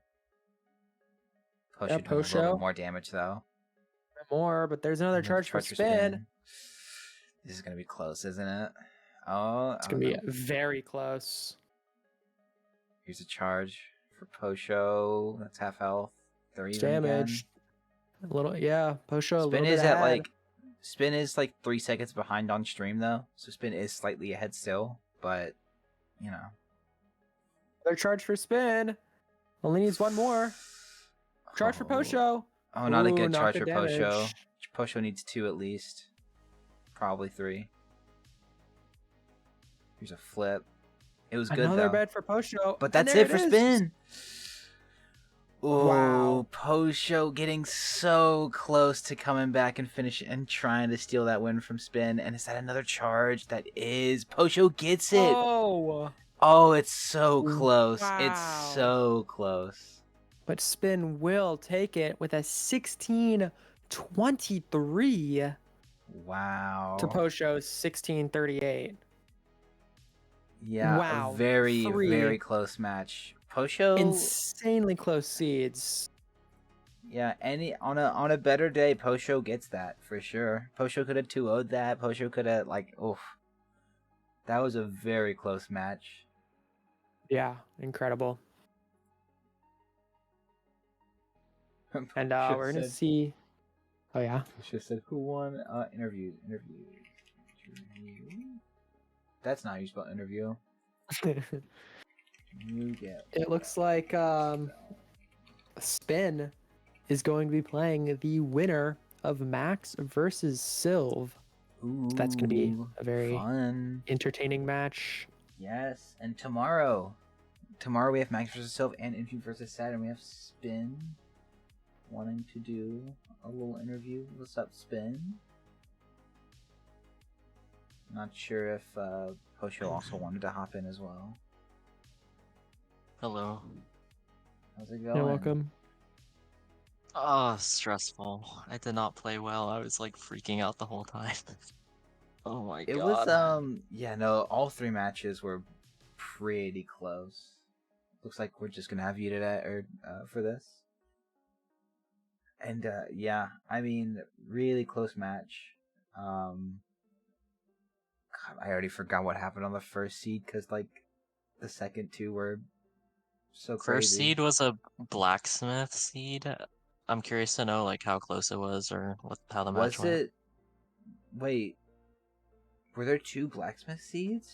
Posho Yeah, doing a little Posho. bit more damage though. More, but there's another charge for Spin. This is gonna be close, isn't it? Oh, It's going to be very close. Here's a charge for Posho. That's half health. They're even Damage. A little, yeah. Posho a Spin little is bit at ahead. Spin is like 3 seconds behind on stream though, so Spin is slightly ahead still. But you know, Another charge for Spin. Only needs one more. Charge for Posho. Oh, not a good not charge good for Posho. damage. Posho needs 2 at least, probably 3. Here's a flip. It was good Another though. bed for Posho. But and that's there it for is. Spin. Oh, Wow. Posho getting so close to coming back and finish and trying to steal that win from Spin. And is that another charge? That is. Posho gets it. Oh. Oh, it's so close. It's Wow. so close. But Spin will take it with a 16-23 Wow. to Posho's 16-38. Yeah, Wow. a very, 3 very close match. Posho, insanely close seeds. yeah, on a better day, Posho gets that for sure. Posho could have 2-0'd that. Posho could have oof. That was a very close match. Yeah, incredible. And we're gonna see. Oh yeah. Posho said, "Who won?" Interview. That's not how you spell interview. You get. It looks like Spin is going to be playing the winner of Max versus Sylv. Ooh, That's going to be a very fun. entertaining match. Yes, and tomorrow we have Max versus Sylv and Interview versus Saturn. We have Spin wanting to do a little interview. What's up, Spin? Not sure if Posho also wanted to hop in as well. Hello. How's it going? You're welcome. Oh, stressful. I did not play well. I was like freaking out the whole time. Oh my god. It was yeah, no, all 3 matches were pretty close. Looks like we're just gonna have you today or for this. And yeah, I mean, really close match. God, I already forgot what happened on the first seed because like the second 2 were so crazy. First seed was a blacksmith seed. I'm curious to know like how close it was or how the match Was went. it? Wait, were there 2 blacksmith seeds?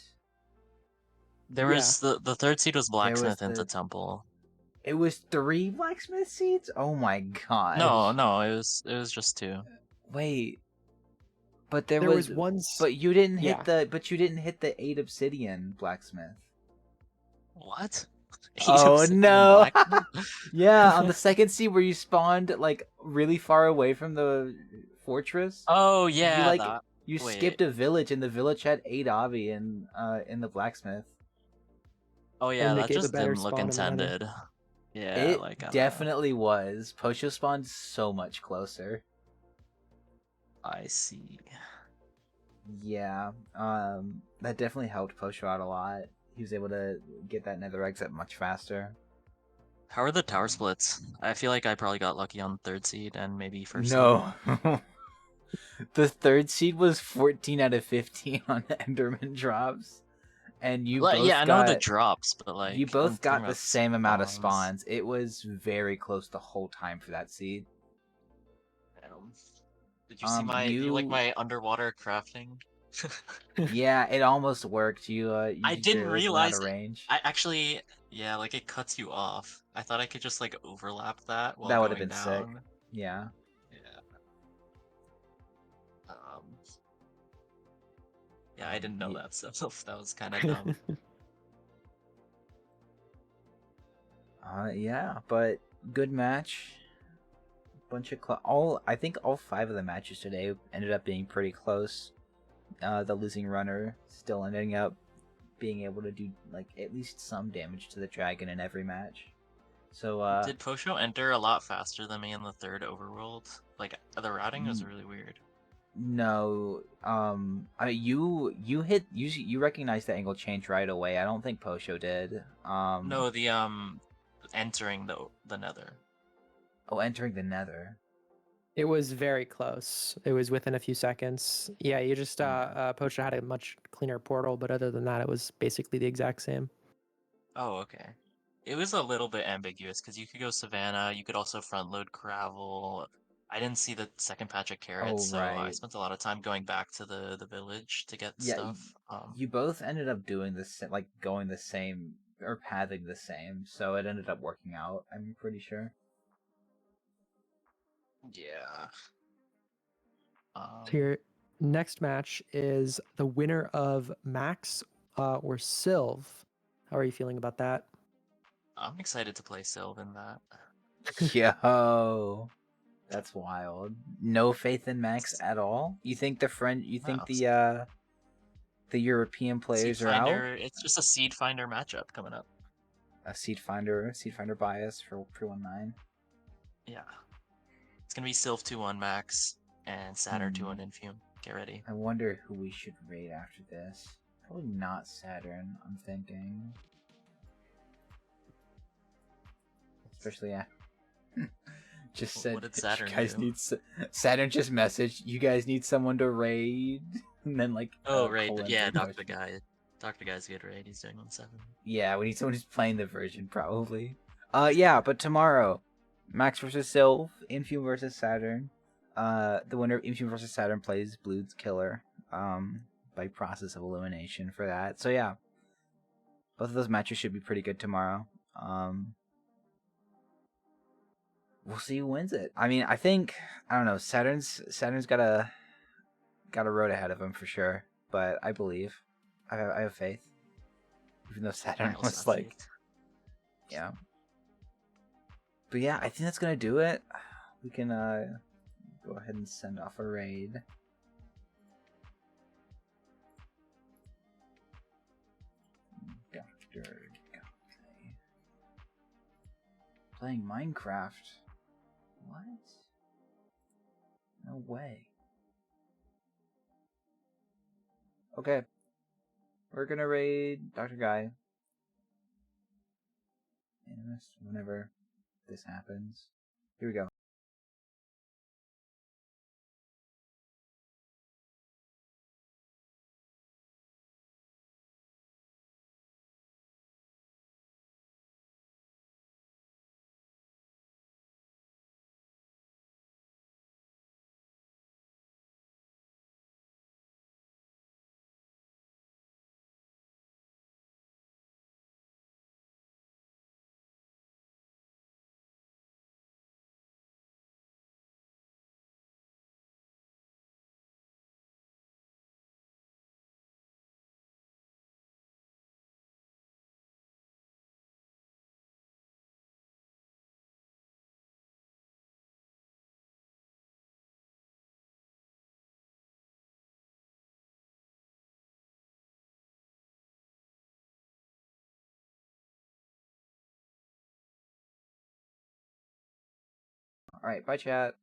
There was the third seed was blacksmith the- into temple. It was 3 blacksmith seeds? Oh my god. No, it was just 2. Wait. But there was was one. But you didn't hit Yeah. the 8 obsidian blacksmith. What? Oh, Obsidian no. blacksmith? Yeah, on the second seed where you spawned like really far away from the fortress. Oh yeah, like, that. You Wait. skipped a village and the village had 8 obby in the blacksmith. Oh yeah, And they that gave a just better didn't look spawn in the nether. intended. Yeah, It like I don't know. definitely was. Posho spawned so much closer. I see. Yeah, that definitely helped Posho out a lot. He was able to get that nether exit much faster. How are the tower splits? I feel like I probably got lucky on third seed and maybe first seed. No. The third seed was 14 out of 15 on the Enderman drops, and you Like, yeah, both I know the got drops, but you like I'm both talking got the about same amount of spawns. spawns. It was very close the whole time for that seed. Um, did you see my? Do you like You my underwater crafting? yeah, it almost worked. You I just didn't barely got out realize of it. range. I actually, yeah, like it cuts you off. I thought I could just like overlap that while That would have going been sick. down. Yeah. Yeah. Um. Yeah, I didn't know that stuff. That was kind of dumb. Yeah, but good match. Bunch of I think all 5 of the matches today ended up being pretty close. The losing runner still ending up being able to do like at least some damage to the dragon in every match. So Did Posho enter a lot faster than me in the third overworld? Like the routing was really weird. no, I mean, you recognized the angle change right away. I don't think Posho did. No, the entering the Nether. Oh, entering the Nether. It was very close. It was within a few seconds. Yeah, you just Poacher had a much cleaner portal, but other than that, it was basically the exact same. Oh, okay. It was a little bit ambiguous because you could go Savannah, you could also front load Gravel. I didn't see the second patch of carrots, Oh so I right. spent a lot of time going back to the village to get Yeah, stuff. you both ended up doing this like going the same or pathing the same, so it ended up working out. I'm pretty sure. Yeah. So your next match is the winner of Max or Sylv. How are you feeling about that? I'm excited to play Sylv in that. Yo, that's wild. No faith in Max at all. You think No, the European Seed players are out? Finder, it's just a Seed Finder matchup coming up. A seed finder bias for 319. Yeah. It's gonna be Sylph 2-1 Max and Saturn 2-1 Infume. Get ready. I wonder who we should raid after this. Probably not Saturn, I'm thinking. Especially just said What did you Saturn guys do? need Saturn just messaged you guys need someone to raid and then like Oh, right. colon Yeah, three Dr. questions. Guy. Dr. Guy's good raid. He's doing 1-7. Yeah, we need someone who's playing the version probably. Yeah, but tomorrow, Max versus Sylph, Infume versus Saturn. The winner of Infume versus Saturn plays Bloonskiller. By process of elimination for that. So yeah, both of those matches should be pretty good tomorrow. We'll see who wins it. I mean, I don't know. Saturn's got a road ahead of him for sure, but I believe, I have faith. Even though Saturn I also was have like, faith. yeah. But yeah, I think that's gonna do it. We can go ahead and send off a raid. Dr. Guy. Playing Minecraft. What? No way. Okay. We're gonna raid Dr. Guy. Whenever this happens. Here we go. Alright, bye chat.